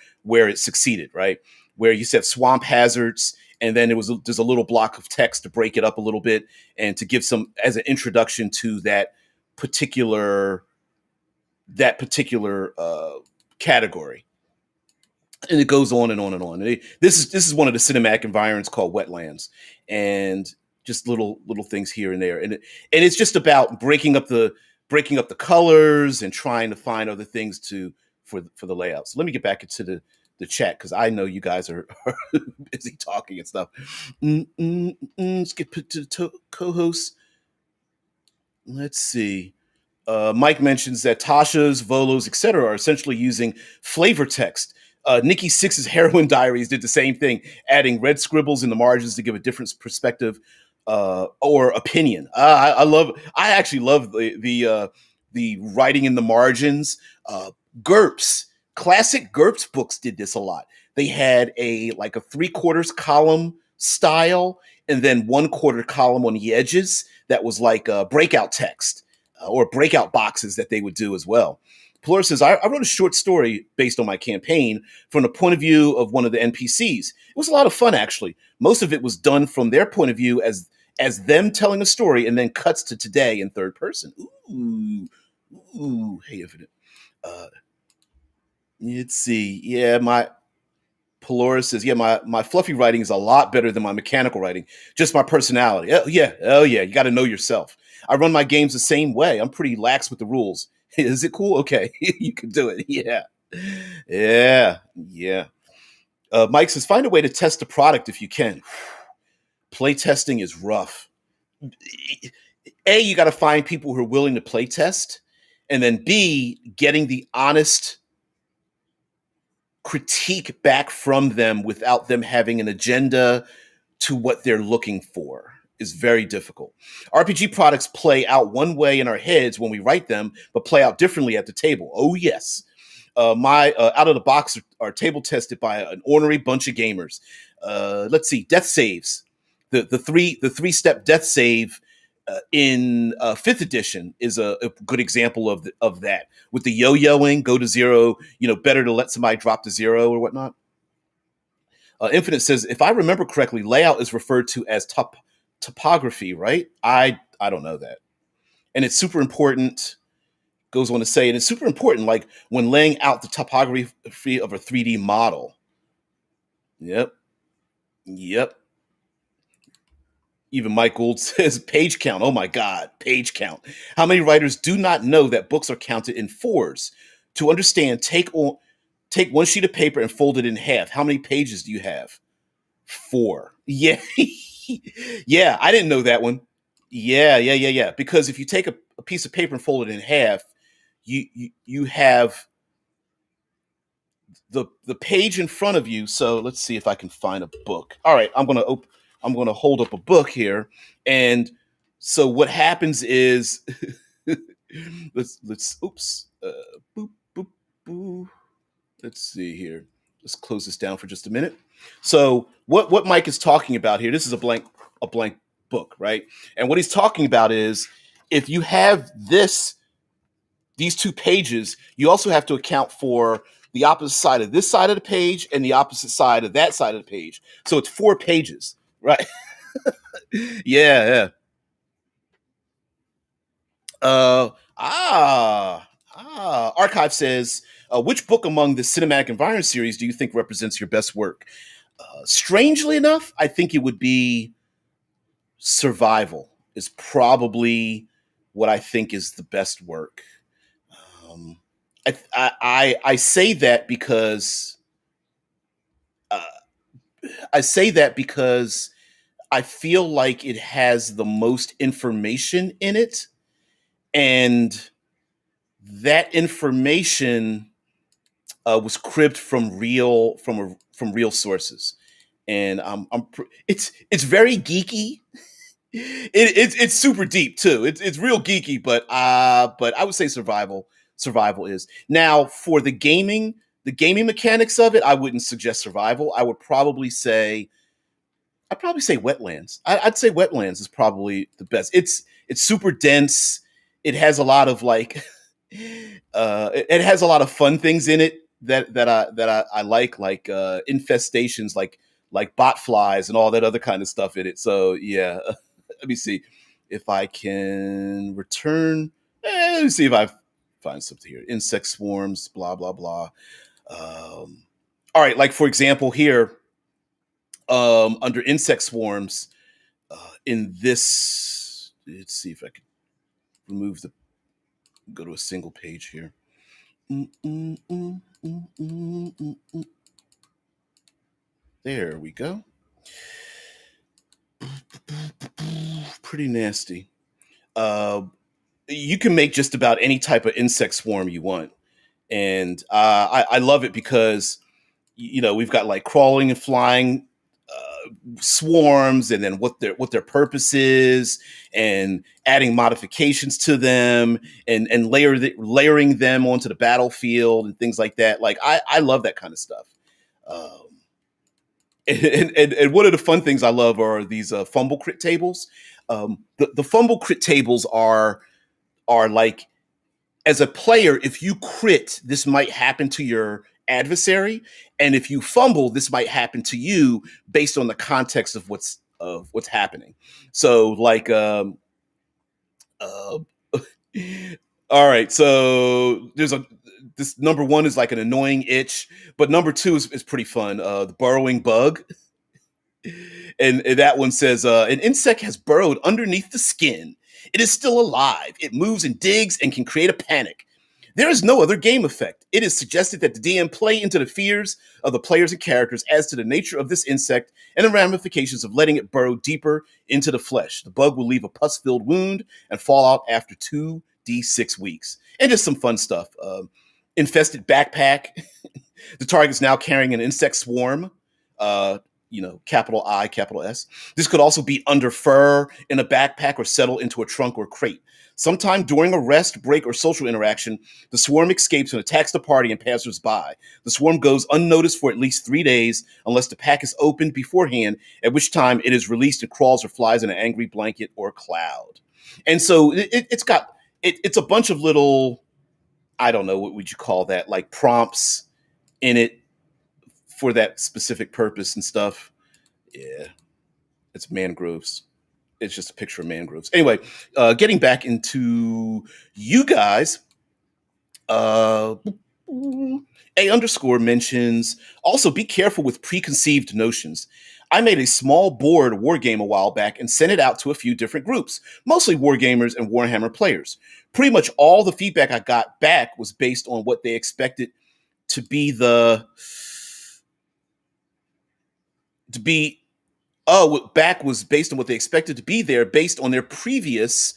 it succeeded. Right, where you said swamp hazards, and then there's a little block of text to break it up a little bit and to give some as an introduction to particular that particular category. And it goes on and on and on. This is one of the cinematic environments called wetlands, and just little things here and there. And it's just about breaking up the colors and trying to find other things for the layout. So let me get back into the chat because I know you guys are busy talking and stuff. Let's get to co-hosts. Let's see. Mike mentions that Tasha's, Volo's, etc. are essentially using flavor text. Nikki Sixx's Heroin Diaries did the same thing, adding red scribbles in the margins to give a different perspective or opinion. I actually love the writing in the margins. GURPS, classic GURPS books did this a lot. They had a 3/4 column style, and then 1/4 column on the edges that was like breakout text or breakout boxes that they would do as well. Plur says, I wrote a short story based on my campaign from the point of view of one of the NPCs. It was a lot of fun, actually. Most of it was done from their point of view as them telling a story, and then cuts to today in third person. Ooh, Ooh, hey, Infinite. Uh, let's see. Yeah, my Polaris says, yeah, my fluffy writing is a lot better than my mechanical writing. Just my personality. Oh yeah. You got to know yourself. I run my games the same way. I'm pretty lax with the rules. Is it cool? Okay, you can do it. Yeah. Mike says, find a way to test the product if you can. Play testing is rough. A, you got to find people who are willing to play test, and then B, getting the honest critique back from them without them having an agenda to what they're looking for is very difficult. RPG products play out one way in our heads when we write them, but play out differently at the table. Oh yes, my out of the box are table tested by an ornery bunch of gamers. Let's see, death saves. The three step death save in fifth edition is a good example of that. With the yo-yoing, go to zero. Better to let somebody drop to zero or whatnot. Infinite says, if I remember correctly, layout is referred to as topography, right? I don't know that, and it's super important. Goes on to say, and it's super important, like when laying out the topography of a 3D model. Yep, yep. Even Mike Gould says page count. Oh my God, page count. How many writers do not know that books are counted in fours? To understand, take one sheet of paper and fold it in half. How many pages do you have? Four. Yeah, yeah. I didn't know that one. Yeah. Because if you take a piece of paper and fold it in half, you have the page in front of you. So let's see if I can find a book. All right, I'm gonna hold up a book here, and so what happens is let's oops boop boop boo. Let's see here. Let's close this down for just a minute. So what Mike is talking about here? This is a blank book, right? And what he's talking about is if you have these two pages, you also have to account for the opposite side of this side of the page and the opposite side of that side of the page. So it's four pages, right? Yeah. Uh, Archive says, which book among the cinematic environment series do you think represents your best work? Strangely enough, I think it would be Survival. Is probably what I think is the best work. Um, I say that because uh, I feel like it has the most information in it, and that information was cribbed from real sources, and it's very geeky. It's super deep too. It's real geeky, but I would say survival is now for the gaming mechanics of it. I wouldn't suggest survival. I'd probably say wetlands. I'd say wetlands is probably the best. It's super dense. It has a lot of like it has a lot of fun things in it that I like infestations like bot flies and all that other kind of stuff in it. So yeah, let me see if I can return. Let me see if I find something here. Insect swarms, blah blah blah. All right, like for example here, under insect swarms, in this, let's see if I can remove the go to a single page here. There we go. Pretty nasty. Uh, you can make just about any type of insect swarm you want, and I love it because we've got like crawling and flying swarms, and then what their purpose is, and adding modifications to them, and layering them onto the battlefield and things like that. Like I love that kind of stuff. Um, and one of the fun things I love are these fumble crit tables. The fumble crit tables are like, as a player, if you crit, this might happen to your adversary, and if you fumble, this might happen to you based on the context of what's happening. So, like, uh, All right, so there's a this number one is like an annoying itch, but number two is pretty fun. The burrowing bug, and that one says an insect has burrowed underneath the skin. It is still alive. It moves and digs and can create a panic. There is no other game effect. It is suggested that the DM play into the fears of the players and characters as to the nature of this insect and the ramifications of letting it burrow deeper into the flesh. The bug will leave a pus-filled wound and fall out after 2d6 weeks. And just some fun stuff. Infested backpack. The target is now carrying an insect swarm. Capital I, capital S. This could also be under fur, in a backpack, or settle into a trunk or crate. Sometime during a rest, break, or social interaction, the swarm escapes and attacks the party and passers-by. The swarm goes unnoticed for at least 3 days unless the pack is opened beforehand, at which time it is released and crawls or flies in an angry blanket or cloud. And so it's a bunch of little, I don't know, what would you call that, like prompts in it for that specific purpose and stuff. Yeah, it's mangroves. It's just a picture of mangroves. Anyway, getting back into you guys, uh, A underscore mentions also be careful with preconceived notions. I made a small board war game a while back and sent it out to a few different groups, mostly wargamers and Warhammer players. Pretty much all the feedback I got back was based on what they expected to be to be what back was based on what they expected to be there based on their previous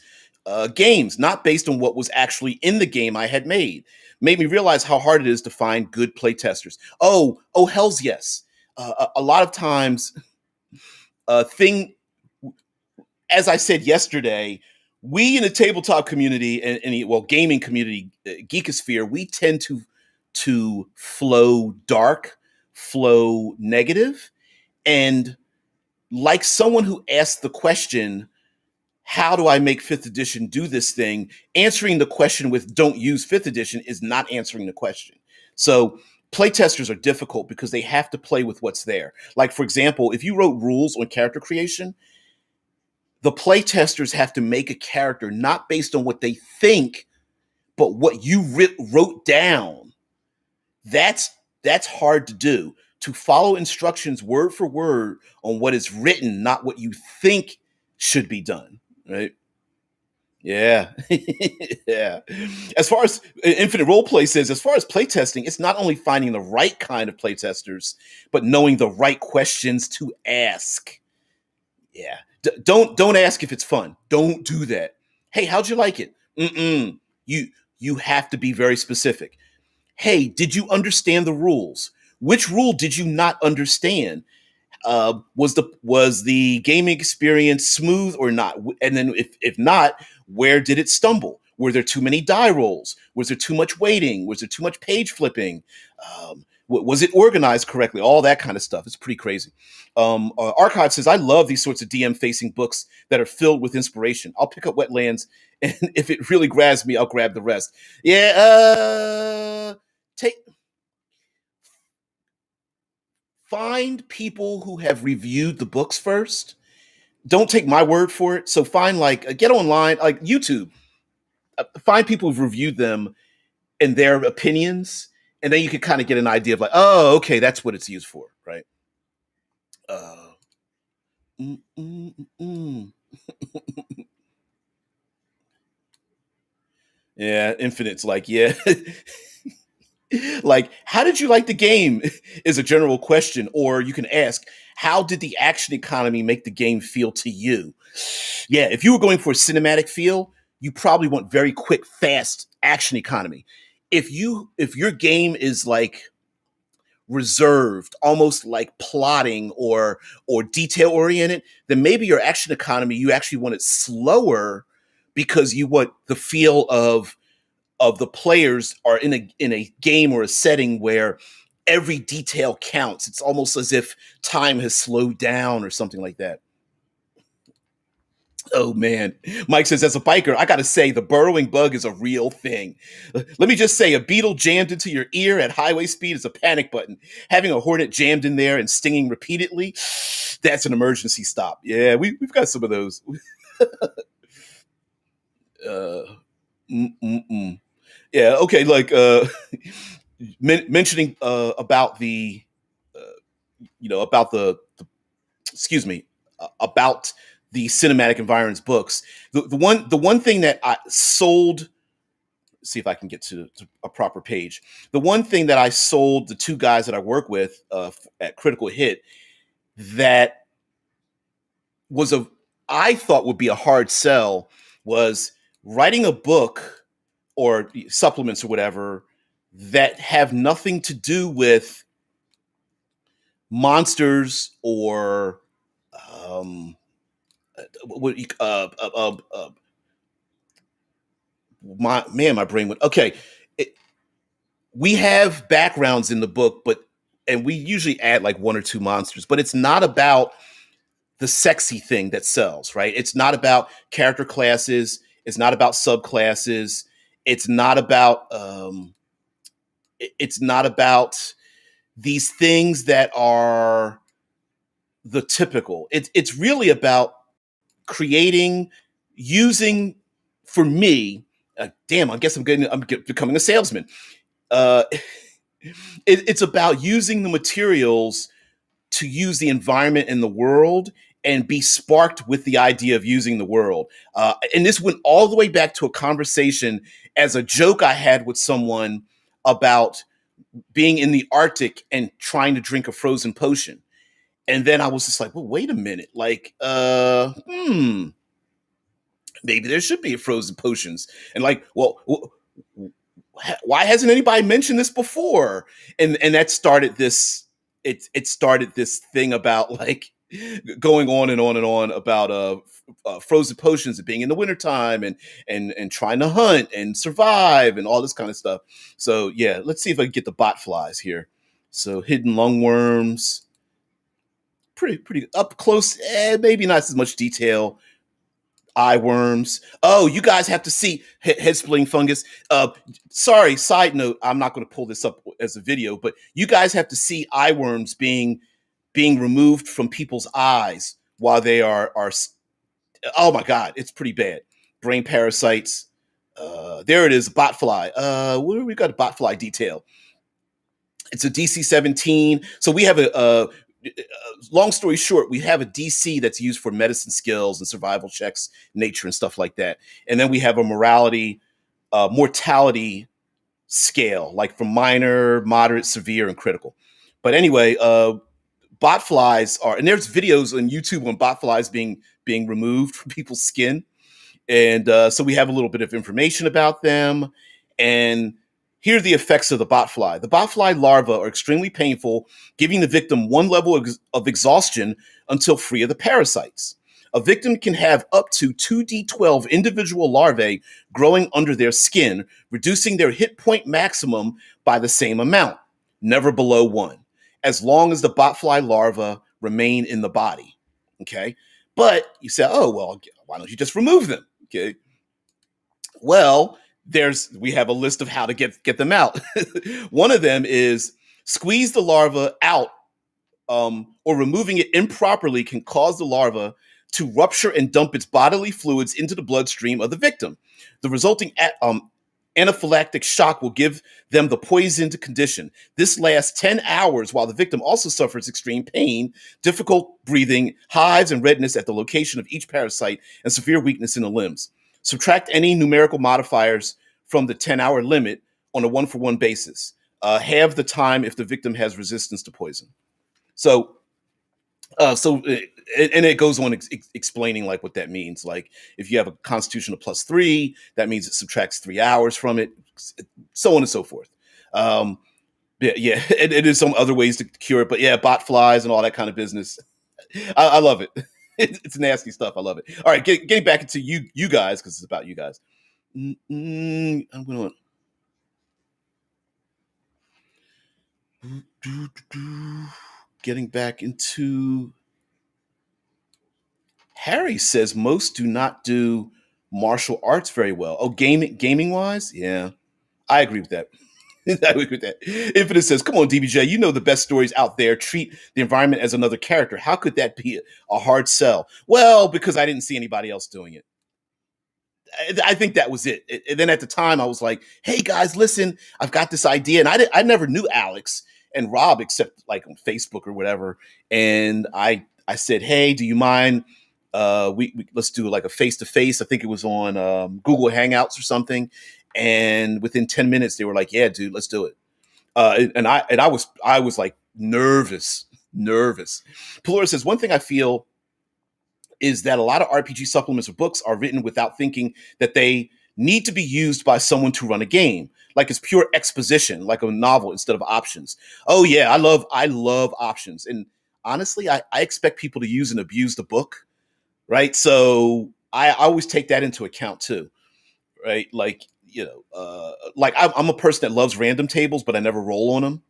games, not based on what was actually in the game I had made. Made me realize how hard it is to find good playtesters. Oh, hells yes. A lot of times, thing as I said yesterday, we in the tabletop community and gaming community, geekosphere, we tend to flow dark, flow negative, and like someone who asked the question, how do I make fifth edition do this thing? Answering the question with don't use fifth edition is not answering the question. So playtesters are difficult because they have to play with what's there. Like, for example, if you wrote rules on character creation, the playtesters have to make a character not based on what they think, but what you wrote down. That's hard to do. To follow instructions word for word on what is written, not what you think should be done. Right? Yeah. Yeah. As far as Infinite Roleplay says, as far as playtesting, it's not only finding the right kind of playtesters, but knowing the right questions to ask. Yeah. Don't ask if it's fun. Don't do that. Hey, how'd you like it? Mm-mm. You have to be very specific. Hey, did you understand the rules? Which rule did you not understand? Was the gaming experience smooth or not? And then if not, where did it stumble? Were there too many die rolls? Was there too much waiting? Was there too much page flipping? Was it organized correctly? All that kind of stuff. It's pretty crazy. Archive says, I love these sorts of DM facing books that are filled with inspiration. I'll pick up Wetlands, and if it really grabs me, I'll grab the rest. Yeah, take find people who have reviewed the books first. Don't take my word for it. So find get online, like YouTube. Find people who've reviewed them and their opinions, and then you can kind of get an idea of like, oh, okay, that's what it's used for, right? Uh, mm, mm, mm. Yeah, Infinite's like, yeah. Like, how did you like the game is a general question. Or you can ask, how did the action economy make the game feel to you? Yeah, if you were going for a cinematic feel, you probably want very quick, fast action economy. If your game is like reserved, almost like plotting or detail oriented, then maybe your action economy, you actually want it slower because you want the feel of the players are in a game or a setting where every detail counts. It's almost as if time has slowed down or something like that. Oh man. Mike says, as a biker, I gotta say the burrowing bug is a real thing. Let me just say, a beetle jammed into your ear at highway speed is a panic button. Having a hornet jammed in there and stinging repeatedly, that's an emergency stop. Yeah, we've got some of those. uh Mm-mm-mm. Yeah. Okay. Like mentioning about the uh, about the excuse me about the cinematic environments books. The one thing that I sold. See if I can get to a proper page. The one thing that I sold the two guys that I work with at Critical Hit that was a I thought would be a hard sell was writing a book or supplements or whatever that have nothing to do with monsters or um what my brain went okay. it, we have backgrounds in the book, but and we usually add like one or two monsters, but it's not about the sexy thing that sells, right? It's not about character classes. It's not about subclasses. It's not about it's not about these things that are the typical. It's really about creating, using, for me. Damn, I guess becoming a salesman. Uh, it's about using the materials to use the environment in the world and be sparked with the idea of using the world. And this went all the way back to a conversation as a joke I had with someone about being in the Arctic and trying to drink a frozen potion. And then I was just like, well, wait a minute. Like, maybe there should be frozen potions. And like, well, why hasn't anybody mentioned this before? And that started this. It started this thing about like going on and on and on about frozen potions and being in the wintertime and trying to hunt and survive and all this kind of stuff. So yeah, let's see if I can get the bot flies here. So hidden lungworms, pretty up close, maybe not as much detail. Eye worms. Oh, you guys have to see head splitting fungus. Sorry, side note, I'm not going to pull this up as a video, but you guys have to see eye worms being removed from people's eyes while they are. Oh my god, it's pretty bad. Brain parasites. There it is, botfly. Where we got a botfly detail. It's a DC 17. So we have a long story short, we have a DC that's used for medicine skills and survival checks, nature and stuff like that. And then we have a mortality scale, like from minor, moderate, severe, and critical. But anyway, bot flies are, and there's videos on YouTube on bot flies being removed from people's skin. And so we have a little bit of information about them. And here are the effects of the botfly. The botfly larvae are extremely painful, giving the victim one level of exhaustion until free of the parasites. A victim can have up to 2d12 individual larvae growing under their skin, reducing their hit point maximum by the same amount, never below one, as long as the botfly larvae remain in the body. Okay? But you say, oh, well, why don't you just remove them? Okay. Well, we have a list of how to get them out. One of them is squeeze the larva out, or removing it improperly can cause the larva to rupture and dump its bodily fluids into the bloodstream of the victim. The resulting anaphylactic shock will give them the poisoned condition. This lasts 10 hours while the victim also suffers extreme pain, difficult breathing, hives, and redness at the location of each parasite, and severe weakness in the limbs. Subtract any numerical modifiers from the 10-hour limit on a one-for-one basis. Halve the time if the victim has resistance to poison. So, and it goes on explaining like what that means. Like if you have a constitution of +3, that means it subtracts 3 hours from it, so on and so forth. Yeah, it is some other ways to cure it, but yeah, bot flies and all that kind of business. I love it. It's nasty stuff. I love it. All right, getting back into you guys because it's about you guys. I'm gonna getting back into. Harry says most do not do martial arts very well. Oh, gaming wise, yeah, I agree with that. I agree with that. Infinite says, "Come on, DBJ, you know the best stories out there. Treat the environment as another character. How could that be a hard sell?" Well, because I didn't see anybody else doing it. I think that was it. And then at the time, I was like, "Hey guys, listen, I've got this idea." And I never knew Alex and Rob except like on Facebook or whatever. And I said, "Hey, do you mind? We let's do like a face to face." I think it was on Google Hangouts or something. And within 10 minutes, they were like, "Yeah, dude, let's do it." And I was like nervous. Pelora says one thing I feel is that a lot of RPG supplements or books are written without thinking that they need to be used by someone to run a game. Like it's pure exposition, like a novel instead of options. Oh yeah, I love options. And honestly, I expect people to use and abuse the book, right? So I always take that into account too, right? Like, like I'm a person that loves random tables, but I never roll on them.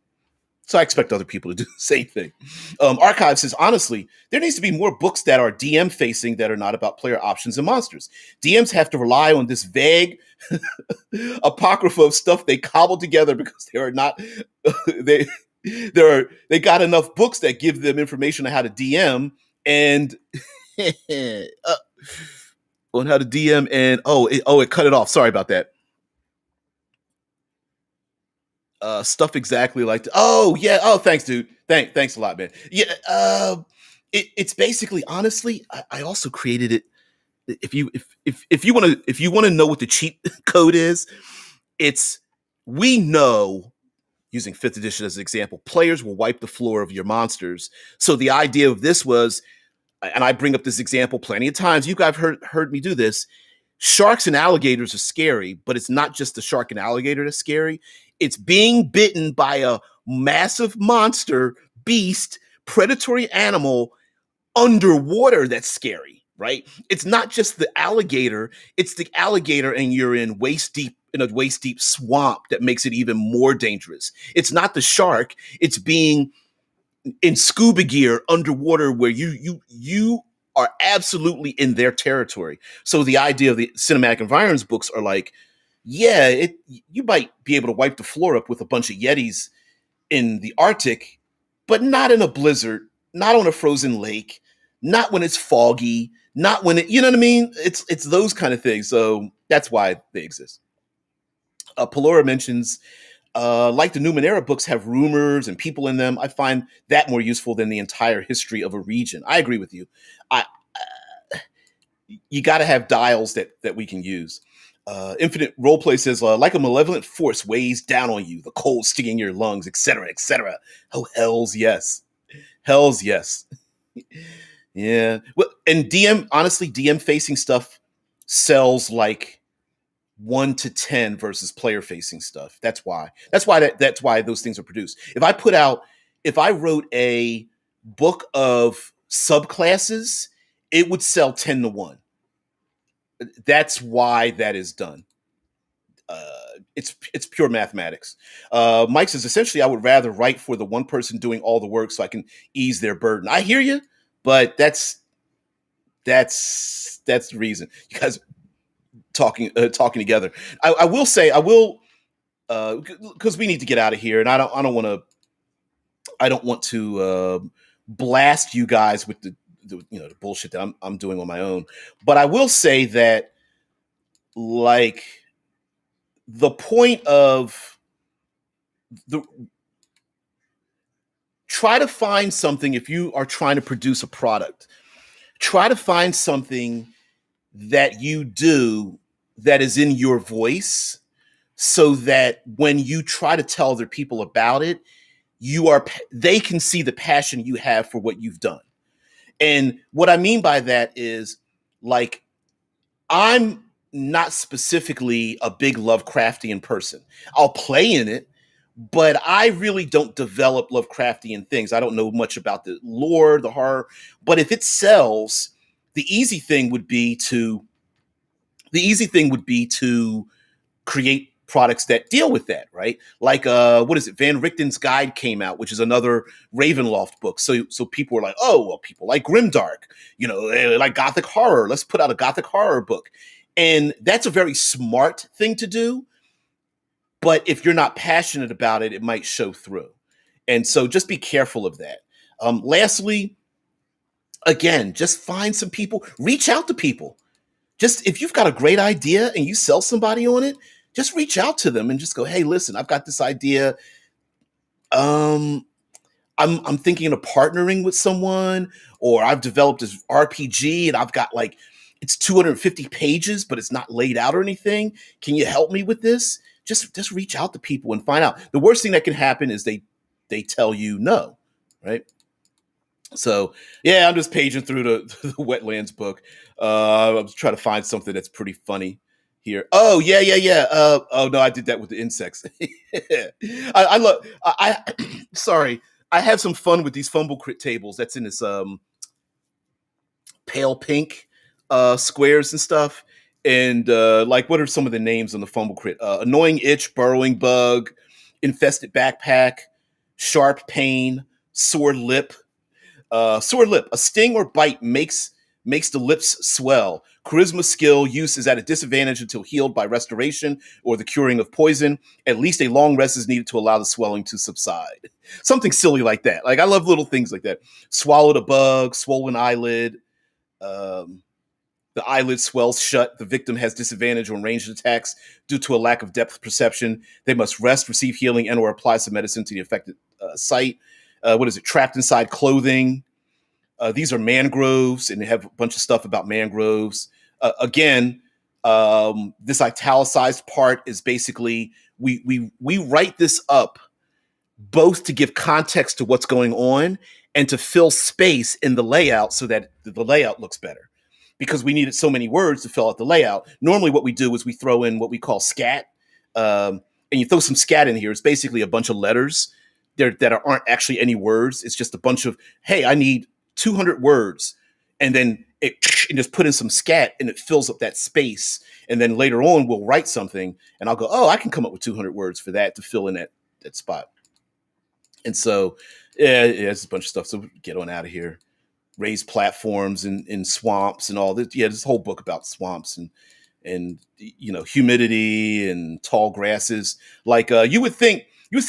So I expect other people to do the same thing. Archive says, honestly, there needs to be more books that are DM facing that are not about player options and monsters. DMs have to rely on this vague apocrypha of stuff they cobbled together because they are not they they got enough books that give them information on how to DM and on how to DM and it cut it off. Sorry about that. Stuff exactly like oh yeah, oh thanks dude, thanks a lot man. Yeah, it's basically honestly I also created it. If you want to know what the cheat code is, it's we know, using fifth edition as an example, players will wipe the floor of your monsters. So the idea of this was, and I bring up this example plenty of times, you guys heard me do this. Sharks and alligators are scary, but it's not just the shark and alligator that's scary. It's being bitten by a massive monster, beast, predatory animal underwater that's scary, right? It's not just the alligator, it's the alligator and you're in a waist deep swamp that makes it even more dangerous. It's not the shark, it's being in scuba gear underwater where you are absolutely in their territory. So the idea of the cinematic environments books are like, yeah, you might be able to wipe the floor up with a bunch of yetis in the Arctic, but not in a blizzard, not on a frozen lake, not when it's foggy, not when you know what I mean? It's those kind of things. So that's why they exist. Pelora mentions like the Numenera books have rumors and people in them. I find that more useful than the entire history of a region. I agree with you. I You got to have dials that we can use. Infinite Roleplay says, like a malevolent force weighs down on you, the cold stinging your lungs, etc., etc. Oh, hells yes. Hells yes. Yeah. Well, and DM, honestly, DM facing stuff sells like 1 to 10 versus player facing stuff. That's why. That's why those things are produced. If I wrote a book of subclasses, it would sell 10 to 1. That's why that is done. It's pure mathematics. Mike says essentially I would rather write for the one person doing all the work so I can ease their burden. I hear you, but that's the reason you guys talking together. I will say I will because we need to get out of here, and I don't want to blast you guys with the bullshit that I'm doing on my own. But I will say that like the point of the try to find something if you are trying to produce a product. Try to find something that you do that is in your voice so that when you try to tell other people about it, they can see the passion you have for what you've done. And what I mean by that is like I'm not specifically a big Lovecraftian person. I'll play in it, but I really don't develop Lovecraftian things. I don't know much about the lore, the horror, but if it sells, the easy thing would be to the easy thing would be to create products that deal with that, right? Like what is it? Van Richten's Guide came out, which is another Ravenloft book. So people were like, oh, well, people like grimdark, like gothic horror. Let's put out a gothic horror book. And that's a very smart thing to do. But if you're not passionate about it, it might show through. And so just be careful of that. Lastly, again, just find some people, reach out to people. Just if you've got a great idea and you sell somebody on it, just reach out to them and just go, hey, listen, I've got this idea. Um, I'm thinking of partnering with someone, or I've developed this RPG and I've got like it's 250 pages, but it's not laid out or anything. Can you help me with this? Just reach out to people and find out. The worst thing that can happen is they tell you no, right? So yeah, I'm just paging through the wetlands book. I'm trying to find something that's pretty funny here. Oh yeah, yeah, yeah. Oh no, I did that with the insects. I love. Sorry, I have some fun with these fumble crit tables. That's in this pale pink squares and stuff. And like, what are some of the names on the fumble crit? Annoying itch, burrowing bug, infested backpack, sharp pain, sore lip. Sore lip. A sting or bite makes the lips swell. Charisma skill use is at a disadvantage until healed by restoration or the curing of poison. At least a long rest is needed to allow the swelling to subside. Something silly like that. Like I love little things like that. Swallowed a bug, swollen eyelid. Um, the eyelid swells shut. The victim has disadvantage on ranged attacks due to a lack of depth perception. They must rest, receive healing, and/or apply some medicine to the affected site. What is it? Trapped inside clothing. These are mangroves, and they have a bunch of stuff about mangroves. Again, this italicized part is basically we write this up both to give context to what's going on and to fill space in the layout so that the layout looks better. Because we needed so many words to fill out the layout. Normally, what we do is we throw in what we call scat, and you throw some scat in here. It's basically a bunch of letters there that aren't actually any words. It's just a bunch of, hey, I need 200 words, and then it and just put in some scat, and it fills up that space. And then later on, we'll write something, and I'll go, oh, I can come up with 200 words for that to fill in that spot. And so, yeah, it's a bunch of stuff. So get on out of here. Raised platforms in swamps and all this. Yeah, this whole book about swamps and humidity and tall grasses. Like you would think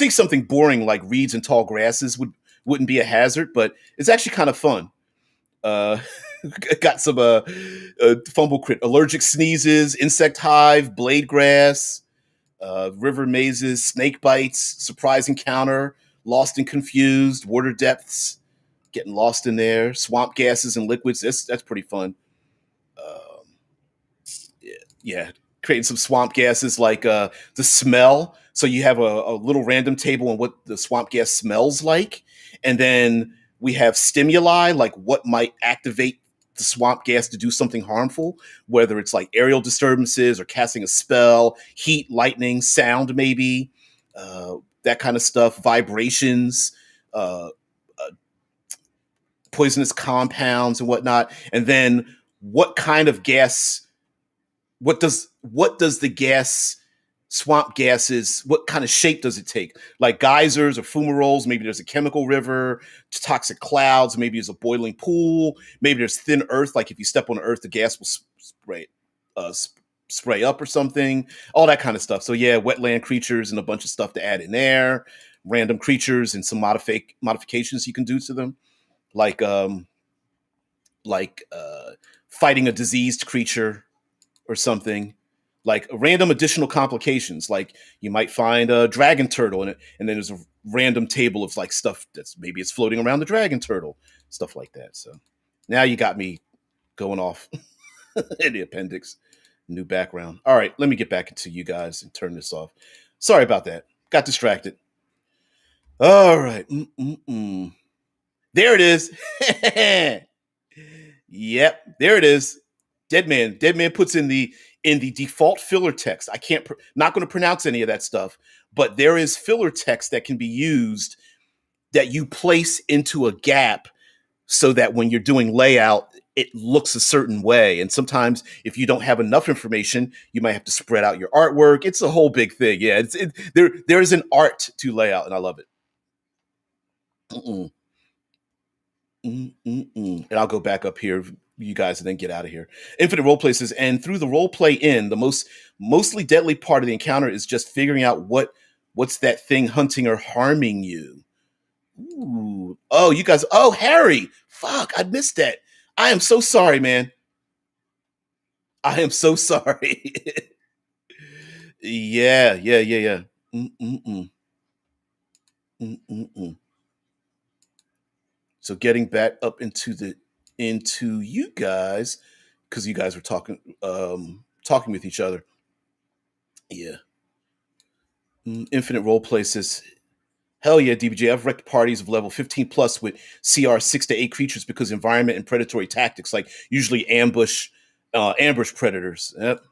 something boring like reeds and tall grasses wouldn't be a hazard, but it's actually kind of fun. Uh, got some fumble crit, allergic sneezes, insect hive, blade grass, river mazes, snake bites, surprise encounter, lost and confused, water depths, getting lost in there, swamp gases and liquids. That's pretty fun. Um, yeah, yeah, creating some swamp gases like the smell. So you have a little random table on what the swamp gas smells like, and then we have stimuli like what might activate the swamp gas to do something harmful, whether it's like aerial disturbances or casting a spell, heat, lightning, sound, maybe that kind of stuff, vibrations, uh, uh, poisonous compounds and whatnot, and then what kind of gas what does the gas swamp gases what kind of shape does it take, like geysers or fumaroles? Maybe there's a chemical river, toxic clouds, maybe there's a boiling pool, maybe there's thin earth, like if you step on earth the gas will uh, spray up or something, all that kind of stuff. So yeah, wetland creatures and a bunch of stuff to add in there, random creatures and some modifications you can do to them, like fighting a diseased creature or something, like random additional complications. Like you might find a dragon turtle in it, and then there's a random table of like stuff that's maybe it's floating around the dragon turtle, stuff like that. So now you got me going off in the appendix. New background. All right, let me get back into you guys and turn this off. Sorry about that. Got distracted. All right. Mm-mm-mm. There it is. Yep, there it is. Dead man. Dead man puts in the default filler text. I can't not going to pronounce any of that stuff, but there is filler text that can be used that you place into a gap so that when you're doing layout it looks a certain way. And sometimes if you don't have enough information, you might have to spread out your artwork. It's a whole big thing. Yeah, there is an art to layout and I love it. Mm-mm. Mm-mm-mm. And I'll go back up here, you guys, and then get out of here. Infinite role places, and through the role play in, the mostly deadly part of the encounter is just figuring out what's that thing hunting or harming you. Ooh. Oh, you guys. Oh, Harry. Fuck, I missed that. I am so sorry, man. I am so sorry. Yeah. Mm-mm-mm. Mm-mm-mm. So getting back up into you guys, because you guys were talking with each other. Yeah. Infinite role play says, hell yeah, DBJ. I've wrecked parties of level 15 plus with CR 6 to 8 creatures because environment and predatory tactics, like usually ambush predators. Yep.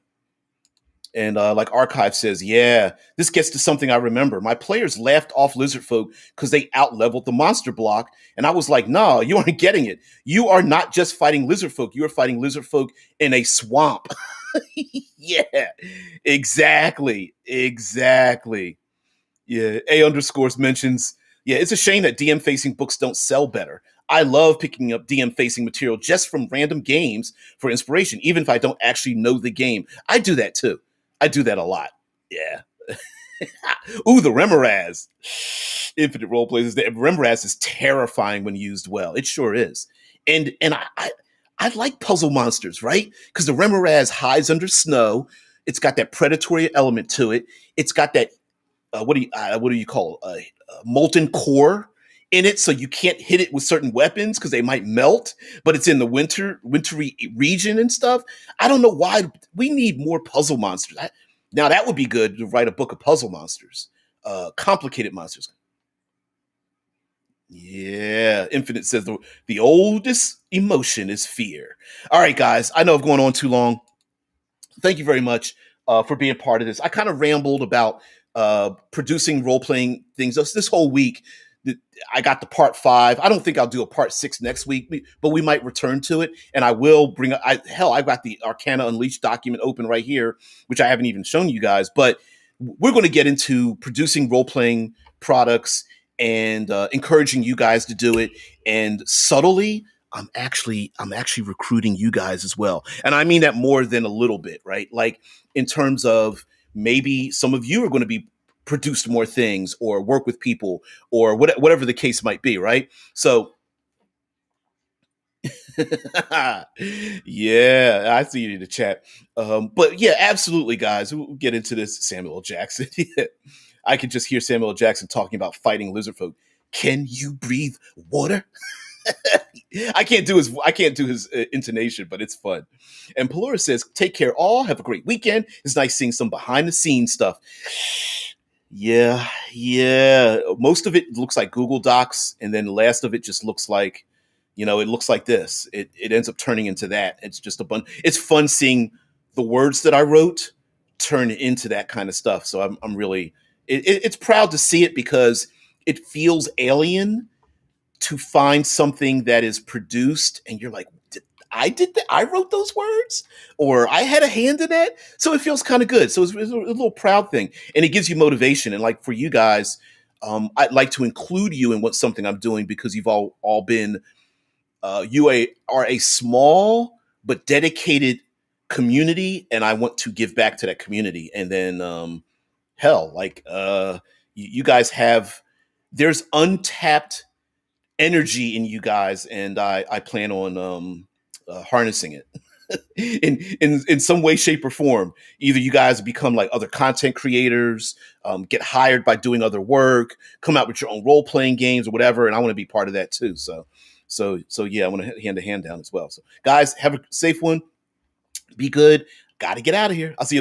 And like Archive says, yeah, this gets to something I remember. My players laughed off lizard folk because they out leveled the monster block. And I was like, no, you aren't getting it. You are not just fighting lizard folk. You are fighting lizard folk in a swamp. Yeah, exactly. Exactly. Yeah. A underscores mentions, yeah, it's a shame that DM facing books don't sell better. I love picking up DM facing material just from random games for inspiration, even if I don't actually know the game. I do that too. I do that a lot. Yeah. Ooh, the Remoraz. Infinite role plays. The Remoraz is terrifying when used well. It sure is. And I like puzzle monsters, right? Because the Remoraz hides under snow. It's got that predatory element to it. It's got that what do you call molten core in it, so you can't hit it with certain weapons because they might melt. But it's in the wintry region and stuff. I don't know why we need more puzzle monsters. Now that would be good to write a book of puzzle monsters, complicated monsters. Yeah, Infinite says the oldest emotion is fear. All right, guys, I know I've gone on too long. Thank you very much for being part of this. I kind of rambled about producing role playing things this whole week. I got the part 5. I don't think I'll do a part 6 next week, but we might return to it. And I will bring. I've got the Arcana Unleashed document open right here, which I haven't even shown you guys. But we're going to get into producing role playing products and encouraging you guys to do it. And subtly, I'm actually recruiting you guys as well. And I mean that more than a little bit, right? Like in terms of maybe some of you are going to be produced more things or work with people or whatever the case might be, right? So yeah, I see you in the chat. But yeah, absolutely, guys. We'll get into this. Samuel L. Jackson. Yeah. I can just hear Samuel L. Jackson talking about fighting lizard folk. Can you breathe water? I can't do his intonation, but it's fun. And Pelora says, "Take care, all. Have a great weekend. It's nice seeing some behind the scenes stuff." Yeah. Most of it looks like Google Docs, and then the last of it just looks like, it looks like this. It ends up turning into that. It's just a bunch. It's fun seeing the words that I wrote turn into that kind of stuff. So I'm really it's proud to see it because it feels alien to find something that is produced and you're like, I did that. I wrote those words, or I had a hand in that. So it feels kind of good. So it's a little proud thing, and it gives you motivation. And like for you guys, I'd like to include you in what something I'm doing because you've all been are a small but dedicated community, and I want to give back to that community. And then hell, like you guys have there's untapped energy in you guys, and I plan on harnessing it in some way, shape, or form. Either you guys become like other content creators, get hired by doing other work, come out with your own role playing games or whatever, and I want to be part of that too. So yeah, I want to hand a hand down as well. So guys, have a safe one. Be good. Got to get out of here. I'll see you.